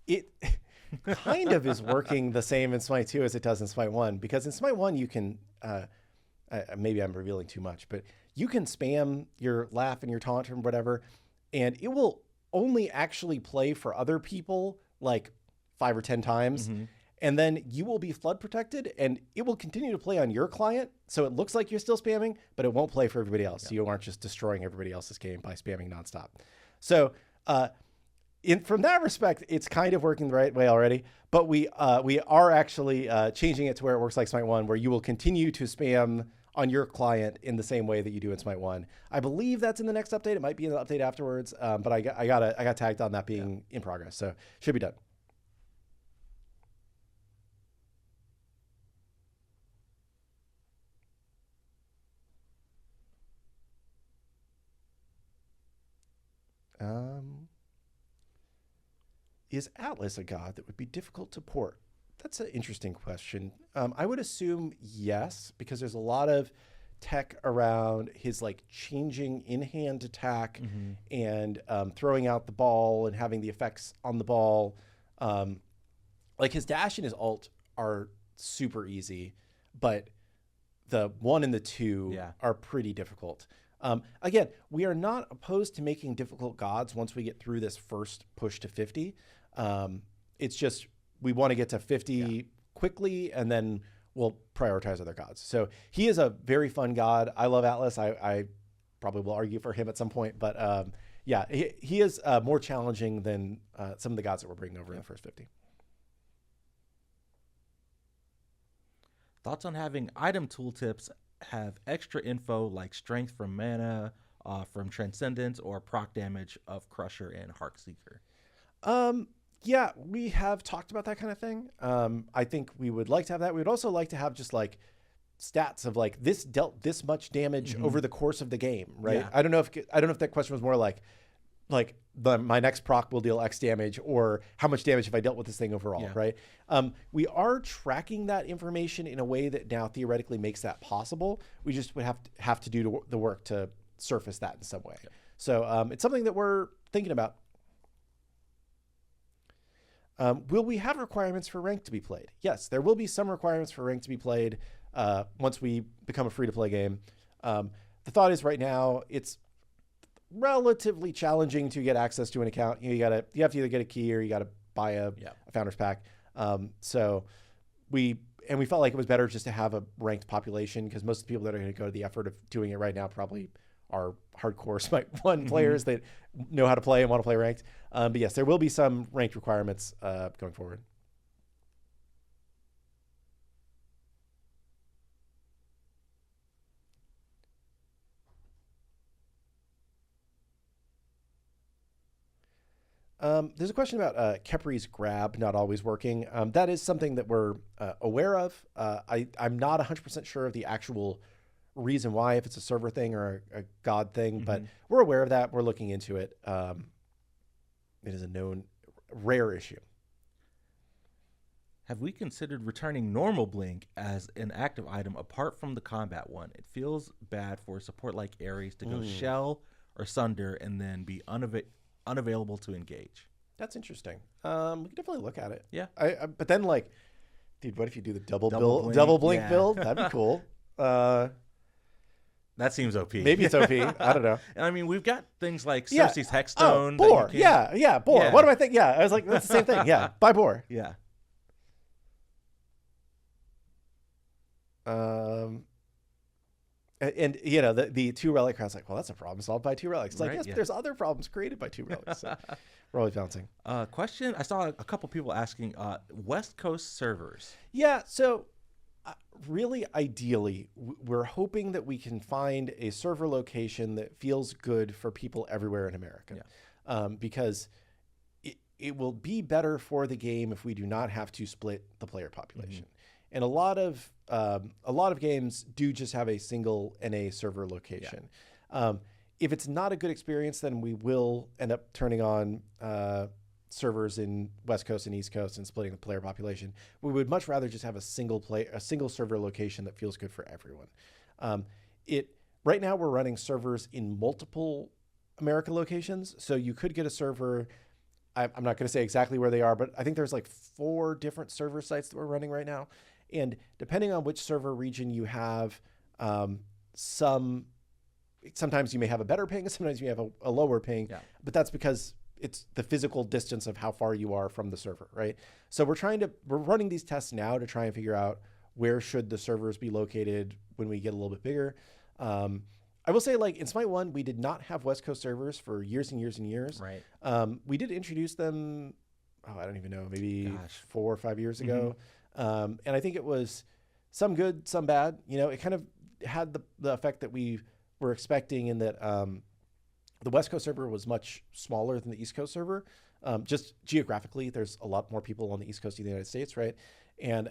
it kind of is working the same in Smite 2 as it does in Smite 1, because in Smite 1 you can, maybe I'm revealing too much, but you can spam your laugh and your taunt or whatever, and it will only actually play for other people like 5 or 10 times. And then you will be flood protected, and it will continue to play on your client. So it looks like you're still spamming, but it won't play for everybody else. So you aren't just destroying everybody else's game by spamming nonstop. So from that respect, it's kind of working the right way already. But we are actually changing it to where it works like Smite 1, where you will continue to spam on your client in the same way that you do in Smite 1. I believe that's in the next update. It might be in the update afterwards, but I got tagged on that being in progress, so should be done. Is Atlas a god that would be difficult to port? That's an interesting question. I would assume yes, because there's a lot of tech around his like changing in-hand attack and throwing out the ball and having the effects on the ball. Like his dash and his ult are super easy, but the 1 and the 2 are pretty difficult. Again, we are not opposed to making difficult gods once we get through this first push to 50. It's just we want to get to 50 quickly, and then we'll prioritize other gods. So he is a very fun god. I love Atlas. I probably will argue for him at some point, but yeah, he is more challenging than some of the gods that we're bringing over in the first 50. Thoughts on having item tooltips have extra info like strength from mana, from Transcendence, or proc damage of Crusher and Heartseeker? Yeah, we have talked about that kind of thing. I think we would like to have that. We would also like to have just like stats of like this dealt this much damage over the course of the game, right? Yeah. I don't know if that question was more like my next proc will deal X damage, or how much damage have I dealt with this thing overall, right? We are tracking that information in a way that now theoretically makes that possible. We just would have to do the work to surface that in some way. So it's something that we're thinking about. Will we have requirements for rank to be played? Yes, there will be some requirements for rank to be played once we become a free-to-play game. The thought is right now it's relatively challenging to get access to an account. You have to either get a key or you got to buy a founder's pack. So we felt like it was better just to have a ranked population, because most of the people that are going to go to the effort of doing it right now probably are hardcore Smite 1 players that know how to play and want to play ranked. But yes, there will be some ranked requirements going forward. There's a question about Kepri's grab not always working. That is something that we're aware of. I'm not 100% sure of the actual reason why, if it's a server thing or a god thing, but we're aware of that. We're looking into it. It is a known rare issue. Have we considered returning normal blink as an active item apart from the combat one? It feels bad for a support like Ares to go shell or sunder and then be unavailable to engage. That's interesting. We can definitely look at it. Yeah. But then like, dude, what if you do the double blink build? That'd be cool. That seems OP. Maybe it's OP. I don't know. I mean, we've got things like Cersei's Hexstone. Boar. Boar. Yeah. What do I think? Yeah, I was like, that's the same thing. Yeah, buy Boar. Yeah. And you know, the 2 relic crowd's like, well, that's a problem solved by 2 relics. It's like, yes, but there's other problems created by 2 relics. So we're always balancing. Question. I saw a couple people asking West Coast servers. Yeah. So really, ideally, we're hoping that we can find a server location that feels good for people everywhere in America. Because it will be better for the game if we do not have to split the player population. And a lot of games do just have a single NA server location. If it's not a good experience, then we will end up turning on servers in West Coast and East Coast and splitting the player population. We would much rather just have a single server location that feels good for everyone. Right now we're running servers in multiple American locations, so you could get a server. I'm not going to say exactly where they are, but I think there's like 4 different server sites that we're running right now. And depending on which server region you have, sometimes you may have a better ping, sometimes you have a lower ping, but that's because it's the physical distance of how far you are from the server, right? So we're running these tests now to try and figure out where should the servers be located when we get a little bit bigger. I will say, like in Smite 1, we did not have West Coast servers for years and years and years. Right. We did introduce them, I don't even know, maybe 4 or 5 years ago. And I think it was some good, some bad. You know, it kind of had the effect that we were expecting in that the West Coast server was much smaller than the East Coast server. Just geographically, there's a lot more people on the East Coast of the United States, right? And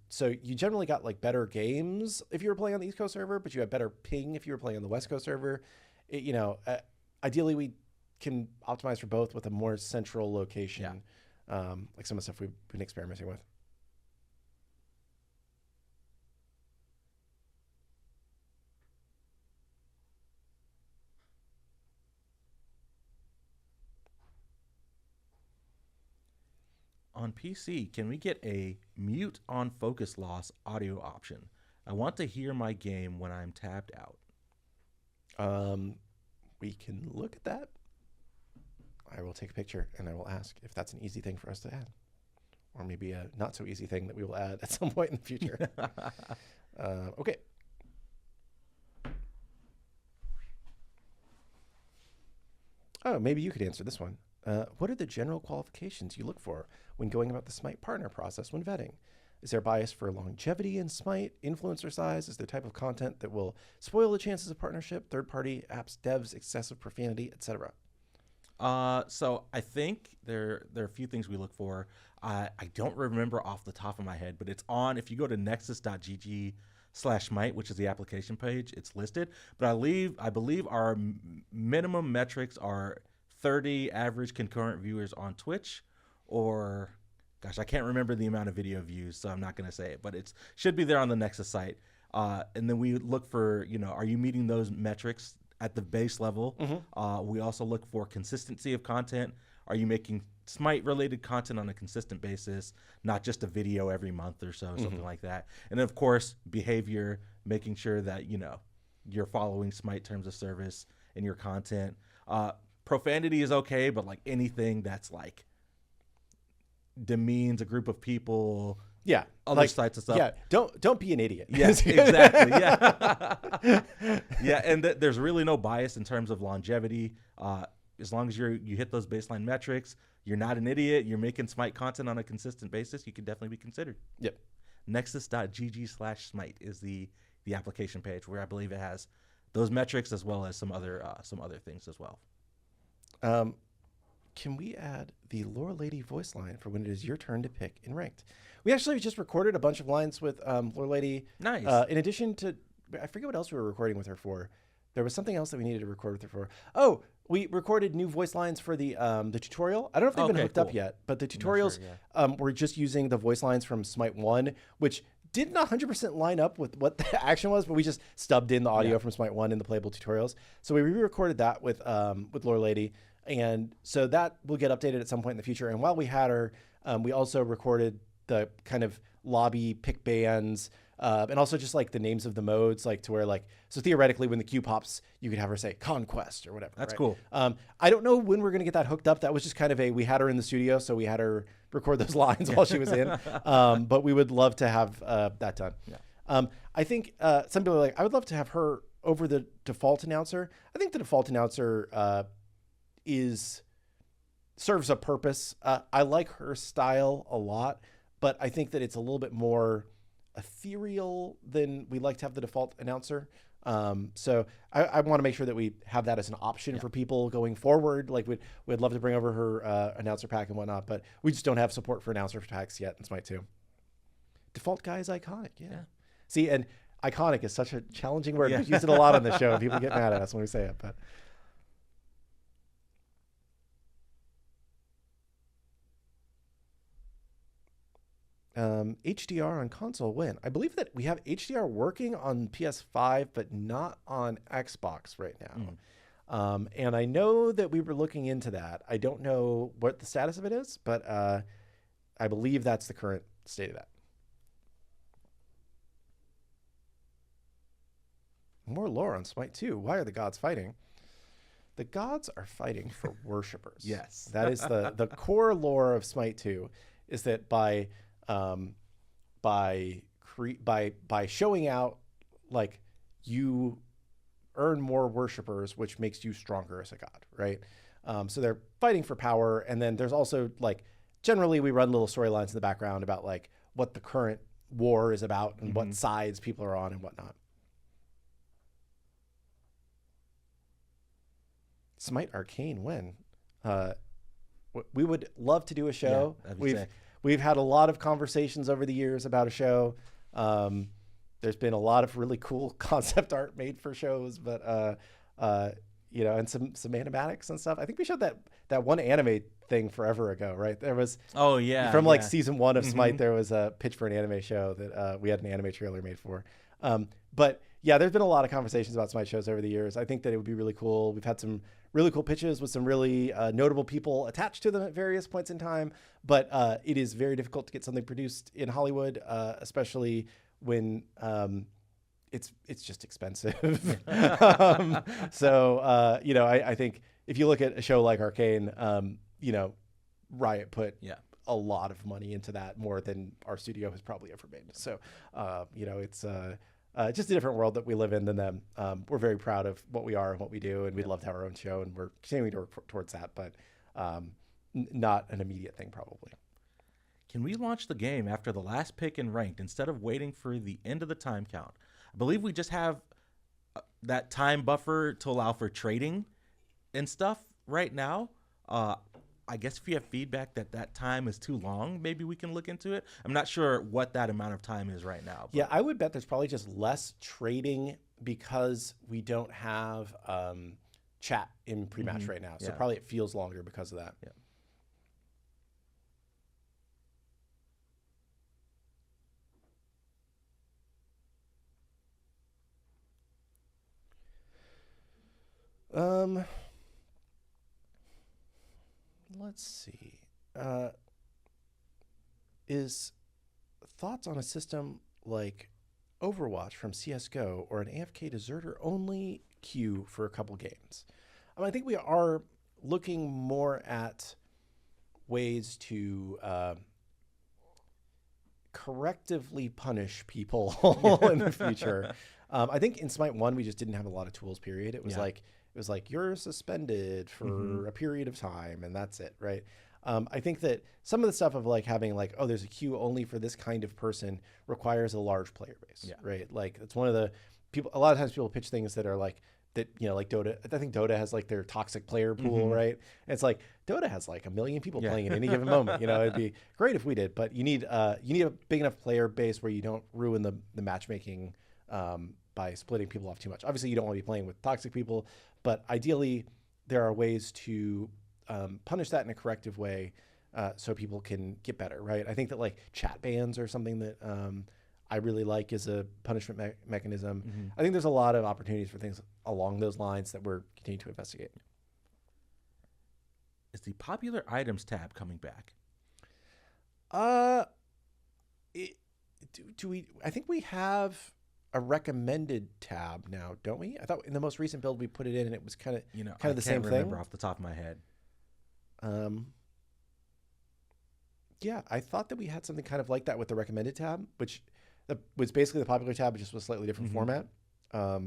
so you generally got like better games if you were playing on the East Coast server, but you had better ping if you were playing on the West Coast server. Ideally, we can optimize for both with a more central location, like some of the stuff we've been experimenting with. On PC, can we get a mute on focus loss audio option? I want to hear my game when I'm tabbed out. We can look at that. I will take a picture and I will ask if that's an easy thing for us to add, or maybe a not so easy thing that we will add at some point in the future. Okay. Oh, maybe you could answer this one. What are the general qualifications you look for when going about the SMITE partner process when vetting? Is there bias for longevity in SMITE? Influencer size? Is there type of content that will spoil the chances of partnership? Third-party apps, devs, excessive profanity, etc. So I think there are a few things we look for. I don't remember off the top of my head, but it's on, if you go to nexus.gg/smite, which is the application page, it's listed. But I believe our minimum metrics are 30 average concurrent viewers on Twitch, or gosh, I can't remember the amount of video views, so I'm not going to say it, but it should be there on the Nexus site. And then we look for, are you meeting those metrics at the base level? Mm-hmm. We also look for consistency of content. Are you making Smite-related content on a consistent basis, not just a video every month or so, something like that. And then, of course, behavior, making sure that, you're following Smite terms of service in your content. Profanity is okay, but like anything that's like demeans a group of people, other sites of stuff. Yeah, don't be an idiot. Yes, exactly. Yeah, yeah, and there's really no bias in terms of longevity. As long as you hit those baseline metrics, you're not an idiot. You're making Smite content on a consistent basis. You can definitely be considered. Yep. Nexus.gg/smite is the application page where I believe it has those metrics as well as some other things as well. Can we add the Lore Lady voice line for when it is your turn to pick in ranked? We actually just recorded a bunch of lines with Lore Lady. Nice. In addition to, I forget what else we were recording with her for. There was something else that we needed to record with her for. Oh, we recorded new voice lines for the tutorial. I don't know if they've been hooked up yet, but the tutorials were just using the voice lines from Smite 1, which did not 100% line up with what the action was, but we just stubbed in the audio from Smite 1 in the playable tutorials. So we re-recorded that with Lore Lady. And so that will get updated at some point in the future. And while we had her, we also recorded the kind of lobby pick bands, and also just like the names of the modes, like to where like, so theoretically when the queue pops, you could have her say Conquest or whatever. That's right? cool. I don't know when we're going to get that hooked up. That was just kind of we had her in the studio, so we had her record those lines while she was in. But we would love to have that done. Yeah. I think some people are like, I would love to have her over the default announcer. I think the default announcer serves a purpose. I like her style a lot, but I think that it's a little bit more ethereal than we like to have the default announcer. So I want to make sure that we have that as an option for people going forward. Like we'd love to bring over her announcer pack and whatnot, but we just don't have support for announcer packs yet in Smite 2. Default guy is iconic. Yeah. See, and iconic is such a challenging word. We use it a lot on the show and people get mad at us when we say it, but HDR on console when? I believe that we have HDR working on PS5, but not on Xbox right now. And I know that we were looking into that. I don't know what the status of it is, but I believe that's the current state of that. More lore on Smite 2. Why are the gods fighting? The gods are fighting for worshippers. Yes. That is the core lore of Smite 2, is that by showing out, like, you earn more worshipers, which makes you stronger as a god, right? So they're fighting for power. And then there's also, like, generally we run little storylines in the background about like what the current war is about and what sides people are on and whatnot. Smite Arcane when? We would love to do a show. We've had a lot of conversations over the years about a show. There's been a lot of really cool concept art made for shows, but and some animatics and stuff. I think we showed that one anime thing forever ago, right? There was from like season 1 of Smite, there was a pitch for an anime show that we had an anime trailer made for. But yeah, there's been a lot of conversations about Smite shows over the years. I think that it would be really cool. We've had some really cool pitches with some really notable people attached to them at various points in time, but it is very difficult to get something produced in Hollywood, especially when it's just expensive. I think if you look at a show like Arcane, Riot put a lot of money into that, more than our studio has probably ever made. So, it's just a different world that we live in than them. We're very proud of what we are and what we do, and we'd love to have our own show, and we're continuing to work towards that, but not an immediate thing probably. Can we launch the game after the last pick in ranked instead of waiting for the end of the time count? I believe we just have that time buffer to allow for trading and stuff right now. I guess if you have feedback that time is too long, maybe we can look into it. I'm not sure what that amount of time is right now. Yeah, I would bet there's probably just less trading because we don't have chat in pre-match right now. So probably it feels longer because of that. Yeah. Let's see. Is thoughts on a system like Overwatch from CSGO or an AFK deserter only queue for a couple games? I think we are looking more at ways to correctively punish people in the future. I think in Smite 1 we just didn't have a lot of tools, period. It was like you're suspended for a period of time and that's it, right? I think that some of the stuff of like having like, oh, there's a queue only for this kind of person requires a large player base, right? Like it's one of the people, a lot of times people pitch things that are like, that, like Dota, I think Dota has like their toxic player pool, right? And it's like Dota has like 1 million people playing at any given moment. It'd be great if we did, but you need a big enough player base where you don't ruin the matchmaking by splitting people off too much. Obviously, you don't want to be playing with toxic people, but ideally, there are ways to punish that in a corrective way so people can get better, right? I think that like chat bans are something that I really like as a punishment mechanism. I think there's a lot of opportunities for things along those lines that we're continuing to investigate. Is the popular items tab coming back? Do we? I think we have a recommended tab now, don't we? I thought in the most recent build we put it in and it was kind of the same thing. I can't remember off the top of my head. Yeah, I thought that we had something kind of like that with the recommended tab, which was basically the popular tab, just with a slightly different format. But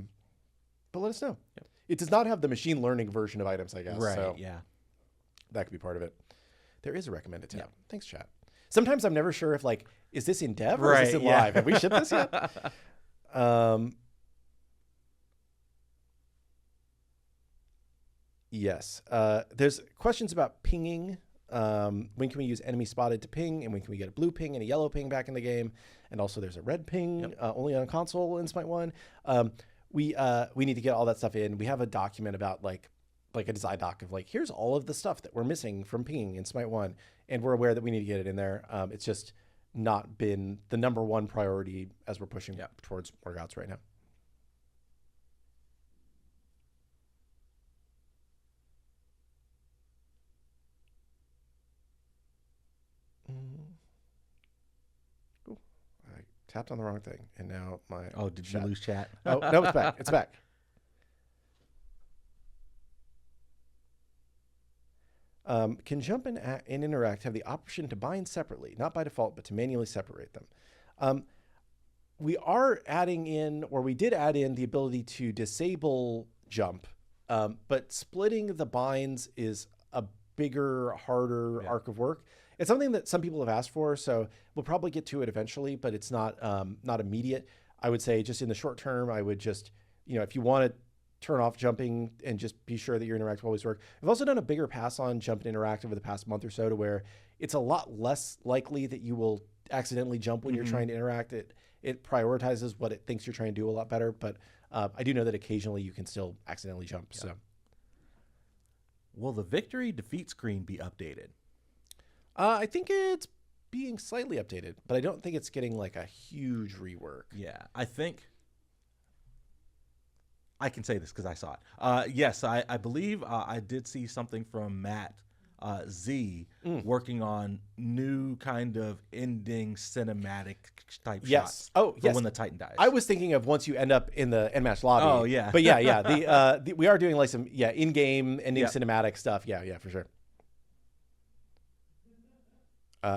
let us know. Yep. It does not have the machine learning version of items, I guess. Right, so yeah. That could be part of it. There is a recommended tab. Yeah. Thanks, chat. Sometimes I'm never sure if like, is this in dev or is this in live? Have we shipped this yet? Yes. There's questions about pinging. When can we use enemy spotted to ping, and when can we get a blue ping and a yellow ping back in the game? And also there's a red ping only on console in Smite 1. We need to get all that stuff in. We have a document about like a design doc of like, here's all of the stuff that we're missing from pinging in Smite 1, and we're aware that we need to get it in there. It's just not been the number one priority as we're pushing towards workouts right now. Ooh, I tapped on the wrong thing, and now my did you lose chat? Oh no, it's back. It's back. Can jump and interact have the option to bind separately, not by default, but to manually separate them? We are adding in, or we did add in, the ability to disable jump, but splitting the binds is a bigger, harder arc of work. It's something that some people have asked for, so we'll probably get to it eventually, but it's not immediate. I would say just in the short term, I would just, if you want to turn off jumping and just be sure that your interactive always work. We've also done a bigger pass on jump and interactive over the past month or so to where it's a lot less likely that you will accidentally jump when you're trying to interact. It prioritizes what it thinks you're trying to do a lot better, but I do know that occasionally you can still accidentally jump. So, will the victory defeat screen be updated? I think it's being slightly updated, but I don't think it's getting like a huge rework. Yeah, I think I can say this because I saw it. Yes, I believe I did see something from Matt Z working on new kind of ending cinematic type shots. Oh, yes. When the Titan dies. I was thinking of once you end up in the end match lobby. Oh, yeah. But yeah. We are doing like some in-game ending cinematic stuff. Yeah, for sure.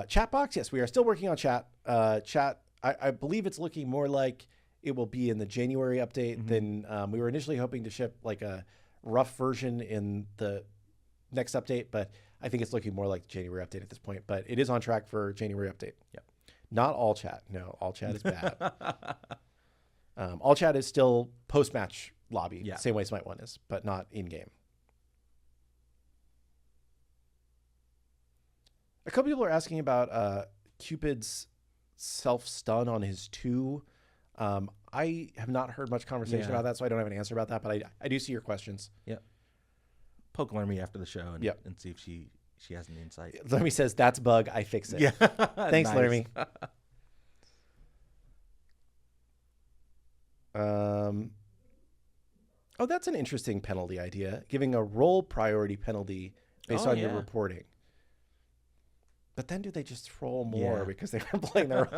Chat box, yes, we are still working on chat. I believe it's looking more like it will be in the January update than we were initially hoping to ship like a rough version in the next update, but I think it's looking more like the January update at this point, but it is on track for January update. Yep. Not all chat. No, all chat is bad. All chat is still post-match lobby, same way Smite 1 is, but not in-game. A couple people are asking about Cupid's self-stun on his 2. I have not heard much conversation about that, so I don't have an answer about that, but I do see your questions. Yep. Poke Lermy after the show and see if she has any insight. Lermy says, that's a bug, I fix it. Yeah. Thanks, Lermy. Oh, that's an interesting penalty idea. Giving a role priority penalty based on your reporting. But then do they just troll more because they were playing their...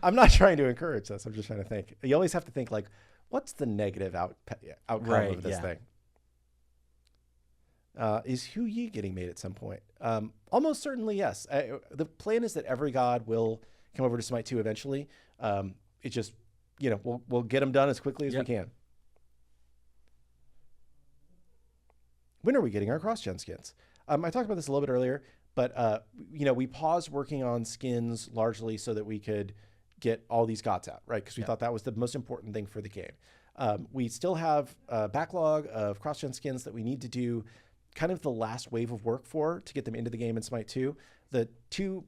I'm not trying to encourage this. I'm just trying to think. You always have to think like, what's the negative outcome of this thing? Is Hu Yi getting made at some point? Almost certainly, yes. The plan is that every god will come over to Smite 2 eventually. It just, we'll get them done as quickly as we can. When are we getting our cross-gen skins? I talked about this a little bit earlier, but we paused working on skins largely so that we could get all these gods out, right? Because we thought that was the most important thing for the game. We still have a backlog of cross-gen skins that we need to do kind of the last wave of work for to get them into the game in Smite 2. The 2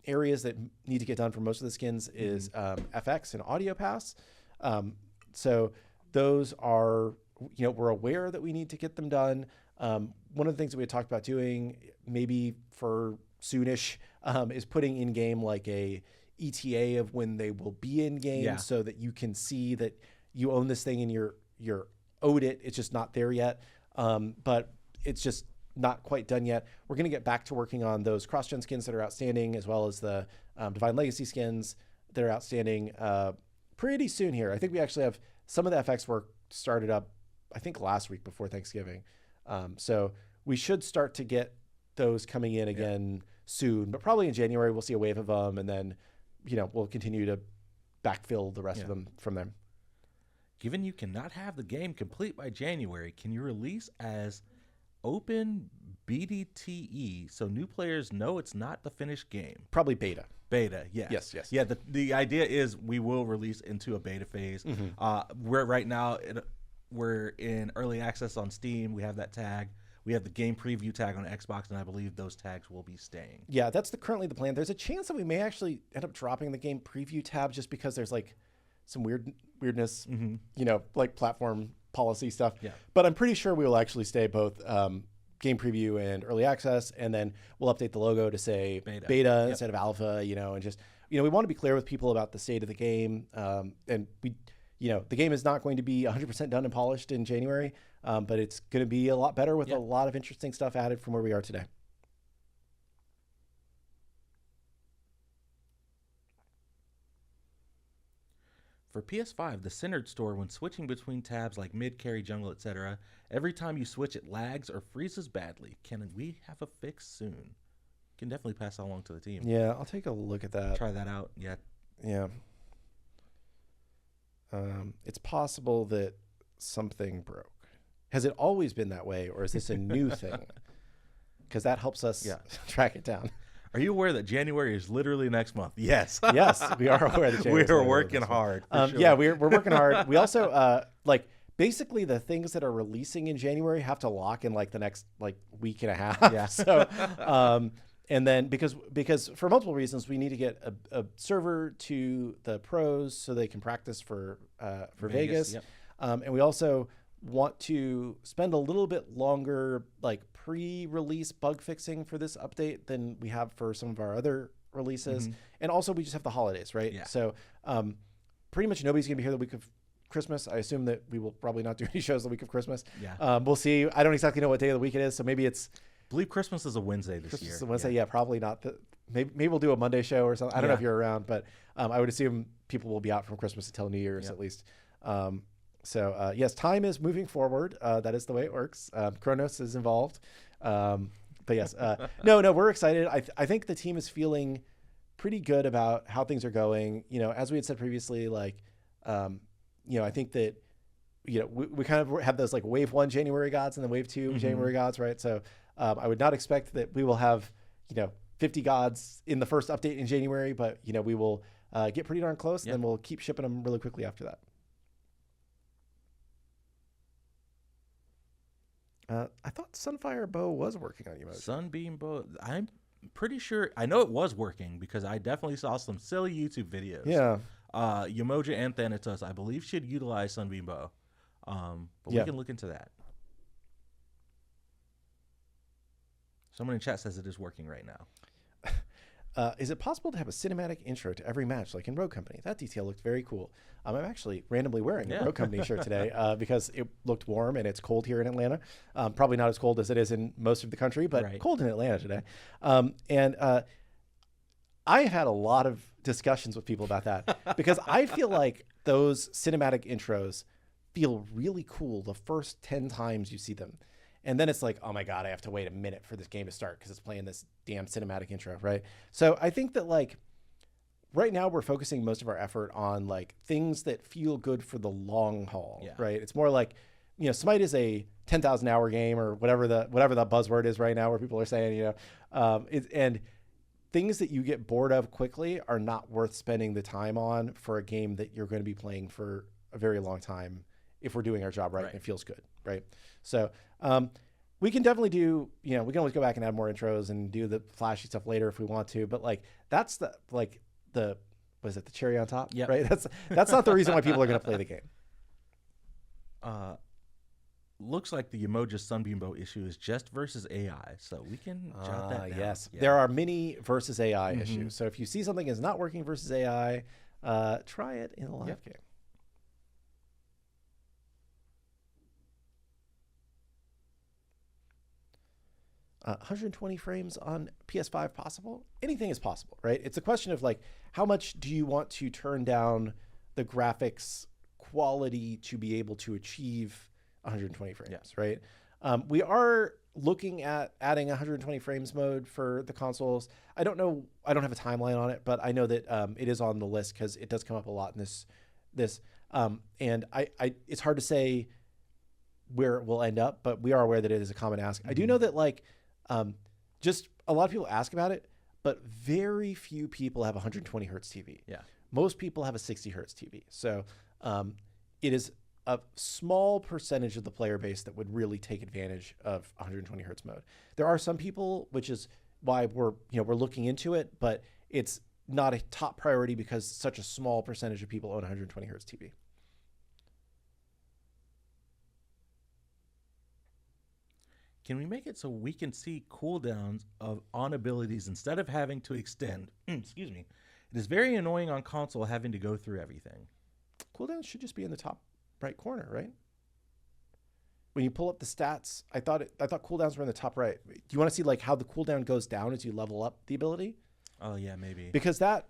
areas that need to get done for most of the skins is FX and Audio Pass. So those are, we're aware that we need to get them done. One of the things that we had talked about doing maybe for soonish is putting in game like a ETA of when they will be in game so that you can see that you own this thing and you're owed it. It's just not there yet. But it's just not quite done yet. We're going to get back to working on those cross-gen skins that are outstanding, as well as the Divine Legacy skins that are outstanding pretty soon here. I think we actually have some of the FX work started up, I think last week before Thanksgiving. So we should start to get those coming in again soon, but probably in January we'll see a wave of them, and then we'll continue to backfill the rest of them from them. Given you cannot have the game complete by January, can you release as open BDTE so new players know it's not the finished game? Probably beta. Beta, yes. Yes. Yeah, the idea is we will release into a beta phase. We're right now we're in early access on Steam. We have that tag. We have the game preview tag on Xbox, and I believe those tags will be staying. Yeah, that's currently the plan. There's a chance that we may actually end up dropping the game preview tab just because there's like some weirdness, like platform policy stuff. Yeah. But I'm pretty sure we will actually stay both game preview and early access, and then we'll update the logo to say beta instead of alpha, and just, we want to be clear with people about the state of the game. And we, the game is not going to be 100% done and polished in January, but it's going to be a lot better with a lot of interesting stuff added from where we are today. For PS5, the centered store, when switching between tabs like mid, carry, jungle, etc., every time you switch it lags or freezes badly. Can we have a fix soon? Can definitely pass that along to the team. Yeah, I'll take a look at that. Try that out. Yeah. It's possible that something broke. Has it always been that way, or is this a new thing? Because that helps us track it down. Are you aware that January is literally next month? Yes. Yes, we are aware that January. We are working hard. Sure. Yeah, we're working hard. We also basically the things that are releasing in January have to lock in like the next like week and a half. Yeah. So, and then because for multiple reasons, we need to get a server to the pros so they can practice for Vegas. Yep. And we also want to spend a little bit longer like pre-release bug fixing for this update than we have for some of our other releases. And also we just have the holidays, right? Yeah. So pretty much nobody's gonna be here the week of Christmas. I assume that we will probably not do any shows the week of Christmas. Yeah. We'll see. I don't exactly know what day of the week it is, so maybe it's I believe Christmas is a Wednesday this Christmas year. is a Wednesday. Yeah, probably not. Maybe we'll do a Monday show or something. I don't know if you're around, but I would assume people will be out from Christmas until New Year's at least. So yes, time is moving forward. That is the way it works. Kronos is involved. But yes, no, we're excited. I think the team is feeling pretty good about how things are going. You know, as we had said previously, like, you know, I think that, you know, we kind of have those like wave 1 January gods and then wave 2 January gods, right? So I would not expect that we will have, you know, 50 gods in the first update in January, but, you know, we will get pretty darn close and then we'll keep shipping them really quickly after that. I thought Sunfire Bow was working on emoji. Sunbeam Bow. I'm pretty sure. I know it was working because I definitely saw some silly YouTube videos. Yeah. Yamoja and Thanatos, I believe, should utilize Sunbeam Bow. But we can look into that. Someone in chat says it is working right now. Is it possible to have a cinematic intro to every match like in Rogue Company? That detail looked very cool. I'm actually randomly wearing a Rogue Company shirt today because it looked warm and it's cold here in Atlanta. Probably not as cold as it is in most of the country, but cold in Atlanta today. And I had a lot of discussions with people about that because I feel like those cinematic intros feel really cool the first 10 times you see them. And then it's like, oh my God, I have to wait a minute for this game to start because it's playing this damn cinematic intro, right? So I think that like right now we're focusing most of our effort on like things that feel good for the long haul, right? It's more like, you know, Smite is a 10,000 hour game or whatever the buzzword is right now where people are saying, you know, and things that you get bored of quickly are not worth spending the time on for a game that you're going to be playing for a very long time if we're doing our job right and it feels good, right? So we can definitely do, you know, we can always go back and add more intros and do the flashy stuff later if we want to, but like that's the what is it, the cherry on top, right? That's not the reason why people are going to play the game. Looks like the Yamoja Sunbeam Bow issue is just versus AI, so we can jot that down. Yes, there are many versus AI issues. So if you see something is not working versus AI, try it in a live game. 120 frames on PS5 possible? Anything is possible, right? It's a question of like, how much do you want to turn down the graphics quality to be able to achieve 120 frames, right? We are looking at adding 120 frames mode for the consoles. I don't know, I don't have a timeline on it, but I know that it is on the list because it does come up a lot in this. And it's hard to say where it will end up, but we are aware that it is a common ask. I do know that like, just a lot of people ask about it, but very few people have a 120 hertz TV. Yeah. Most people have a 60 hertz TV. So it is a small percentage of the player base that would really take advantage of 120 hertz mode. There are some people, which is why we're looking into it, but it's not a top priority because such a small percentage of people own 120 hertz TV. Can we make it so we can see cooldowns on abilities instead of having to extend? Excuse me. It is very annoying on console having to go through everything. Cooldowns should just be in the top right corner, right? When you pull up the stats, I thought cooldowns were in the top right. Do you want to see like how the cooldown goes down as you level up the ability? Oh yeah, maybe. Because that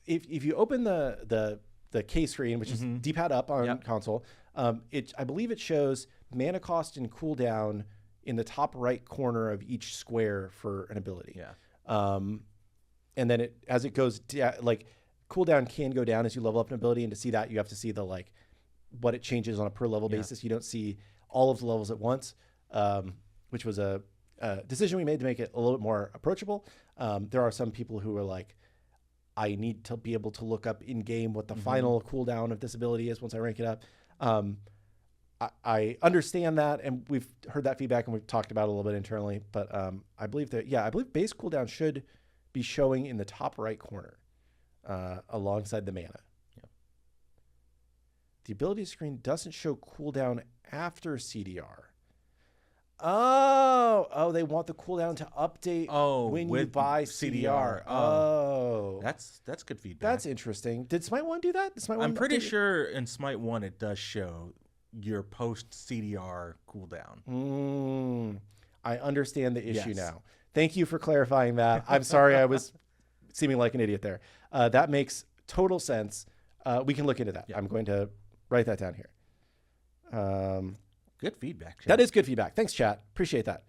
if you open the K screen, which is D-pad up on console, I believe it shows mana cost and cooldown in the top right corner of each square for an ability. Yeah. And then as it goes down, like cooldown can go down as you level up an ability, and to see that you have to see the like what it changes on a per level basis. You don't see all of the levels at once, which was a decision we made to make it a little bit more approachable. There are some people who are like, I need to be able to look up in game what the final cooldown of this ability is once I rank it up. I understand that, and we've heard that feedback, and we've talked about it a little bit internally. But I believe base cooldown should be showing in the top right corner alongside the mana. Yep. The ability screen doesn't show cooldown after CDR. Oh, they want the cooldown to update when you buy CDR. Oh, that's good feedback. That's interesting. Did Smite 1 do that? I'm pretty sure in Smite 1 it does show your post CDR cooldown. I understand the issue now. Thank you for clarifying that. I'm sorry I was seeming like an idiot there. That makes total sense. We can look into that. I'm going to write that down here. Good feedback, chat. That is good feedback. Thanks, chat. Appreciate that.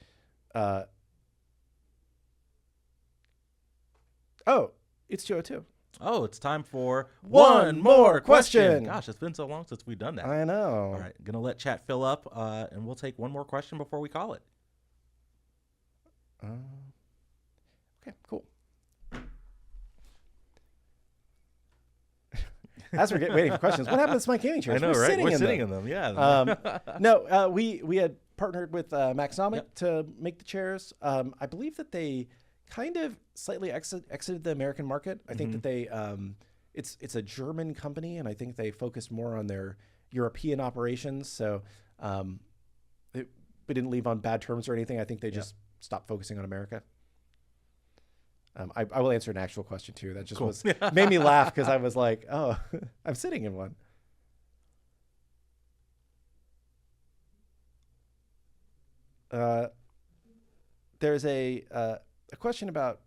It's 2:02. Oh, it's time for one more question. Gosh, it's been so long since we've done that. I know. All right, gonna let chat fill up, and we'll take one more question before we call it. Okay, cool. As we're waiting for questions, what happened to Smite gaming chairs? I know, right? We're sitting in them. Yeah. No, we had partnered with Maxomic to make the chairs. I believe that they kind of slightly exited the American market. I think that they it's a German company, and I think they focused more on their European operations. So we didn't leave on bad terms or anything. I think they just stopped focusing on America. I will answer an actual question too. That just made me laugh because I was like, oh, I'm sitting in one. There's a question about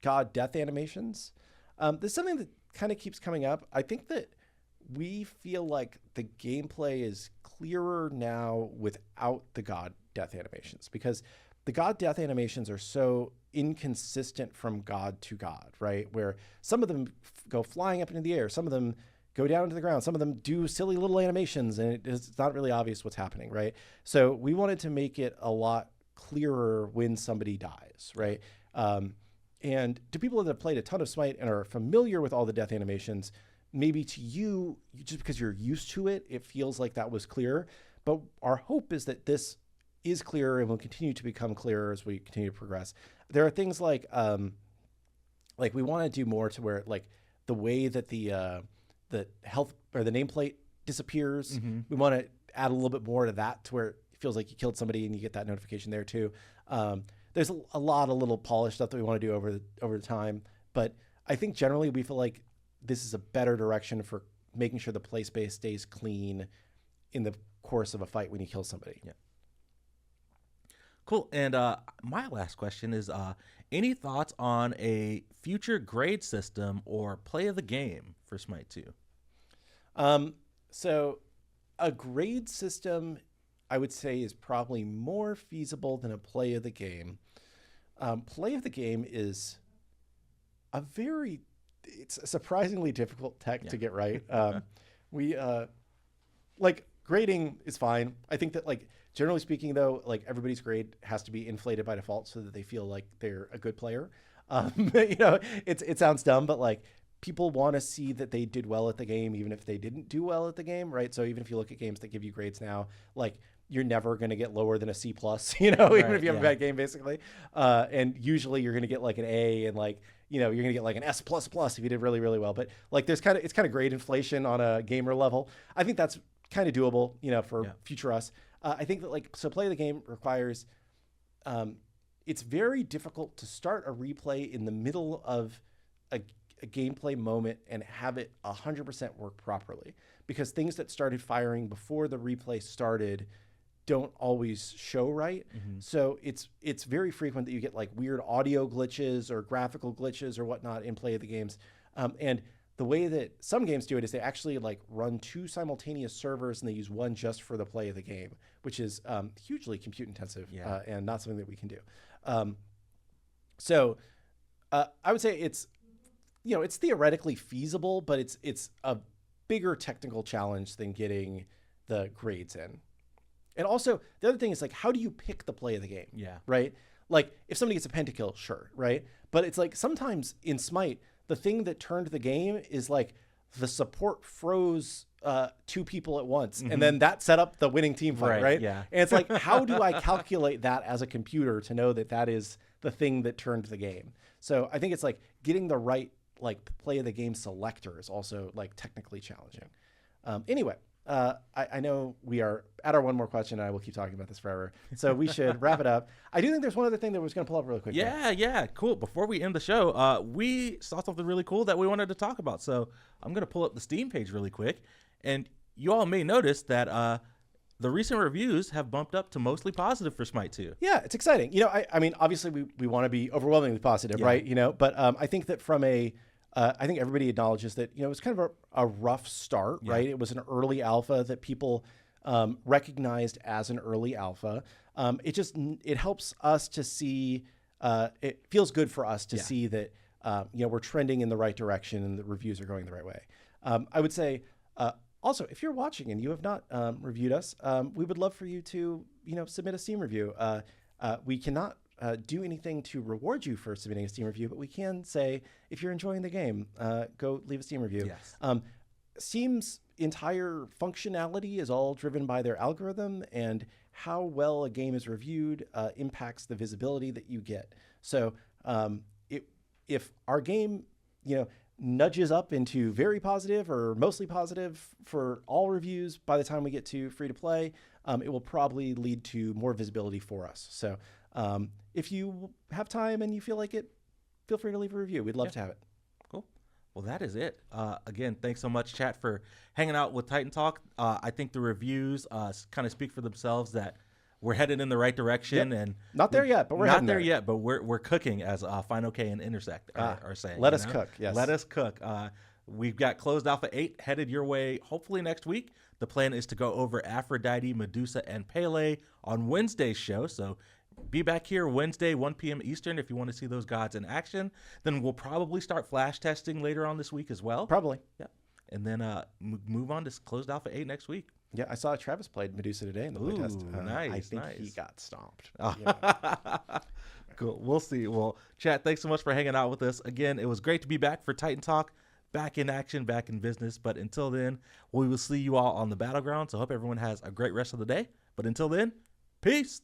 god death animations. There's something that kind of keeps coming up. I think that we feel like the gameplay is clearer now without the god death animations, because the god death animations are so inconsistent from god to god, right? Where some of them go flying up into the air, some of them go down to the ground, some of them do silly little animations, and it's not really obvious what's happening, right? So we wanted to make it a lot clearer when somebody dies, right? And to people that have played a ton of Smite and are familiar with all the death animations, maybe to you, just because you're used to it, it feels like that was clear. But our hope is that this is clearer and will continue to become clearer as we continue to progress. There are things like we want to do more to where like the way that the health or the nameplate disappears. We want to add a little bit more to that to where it feels like you killed somebody and you get that notification there too. There's a lot of little polished stuff that we want to do over the time, but I think generally we feel like this is a better direction for making sure the play space stays clean in the course of a fight when you kill somebody. Yeah. Cool. And my last question is, any thoughts on a future grade system or play of the game for Smite 2? So a grade system, I would say, is probably more feasible than a play of the game. Play of the game is it's a surprisingly difficult tech to get right. We grading is fine. I think that generally speaking though, everybody's grade has to be inflated by default so that they feel like they're a good player. It sounds dumb, but people want to see that they did well at the game, even if they didn't do well at the game, right? So even if you look at games that give you grades now, you're never going to get lower than a C+, even if you have a bad game, basically. And usually you're going to get an A, and you're going to get an S++ if you did really, really well. But it's kind of grade inflation on a gamer level. I think that's kind of doable, for future us. I think that so play the game requires, it's very difficult to start a replay in the middle of a gameplay moment and have it 100% work properly, because things that started firing before the replay started don't always show right. So it's very frequent that you get weird audio glitches or graphical glitches or whatnot in play of the games. And the way that some games do it is they actually run 2 simultaneous servers, and they use one just for the play of the game, which is hugely compute intensive and not something that we can do. So I would say it's theoretically feasible, but it's a bigger technical challenge than getting the grades in. And also the other thing is how do you pick the play of the game? Yeah. Right. If somebody gets a pentakill, sure. Right. But it's sometimes in Smite, the thing that turned the game is the support froze two people at once, and then that set up the winning team fight, right? Yeah. And it's like, how do I calculate that as a computer to know that that is the thing that turned the game? So I think it's like getting the right like play of the game selector is also like technically challenging. Anyway, I know we are at our one more question, and I will keep talking about this forever. So we should wrap it up. I do think there's one other thing that was going to pull up really quick. Yeah, cool. Before we end the show, we saw something really cool that we wanted to talk about. So I'm going to pull up the Steam page really quick. And you all may notice that the recent reviews have bumped up to mostly positive for SMITE 2. Yeah, it's exciting. You know, I mean, obviously we want to be overwhelmingly positive, right? You know, but I think that from I think everybody acknowledges that, you know, it was kind of a rough start, right? It was an early alpha that people recognized as an early alpha. It helps us to see, it feels good for us to see that, you know, we're trending in the right direction and the reviews are going the right way. I would say, also, if you're watching and you have not reviewed us, we would love for you to, you know, submit a Steam review. We cannot do anything to reward you for submitting a Steam review, but we can say, if you're enjoying the game, go leave a Steam review. Yes. Steam's entire functionality is all driven by their algorithm, and how well a game is reviewed impacts the visibility that you get. So if our game, you know, nudges up into very positive or mostly positive for all reviews by the time we get to free to play, it will probably lead to more visibility for us. So if you have time and you feel like it, feel free to leave a review. We'd love to have it. Cool. Well, that is it. Again, thanks so much, chat, for hanging out with Titan Talk. I think the reviews kind of speak for themselves that we're headed in the right direction, and not there yet, but we're not heading there yet. But we're cooking, as Final K and Intersect are saying. Let us cook. Yes, let us cook. We've got Closed Alpha 8 headed your way. Hopefully next week. The plan is to go over Aphrodite, Medusa, and Pele on Wednesday's show. So be back here Wednesday, 1 p.m. Eastern, if you want to see those gods in action. Then we'll probably start flash testing later on this week as well. Probably. Yep. And then move on to Closed Alpha 8 next week. Yeah, I saw Travis played Medusa today in the playtest. Nice, I think nice. he got stomped. Cool. We'll see. Well, chat, thanks so much for hanging out with us. Again, it was great to be back for Titan Talk. Back in action, back in business. But until then, we will see you all on the battleground. So I hope everyone has a great rest of the day. But until then, peace.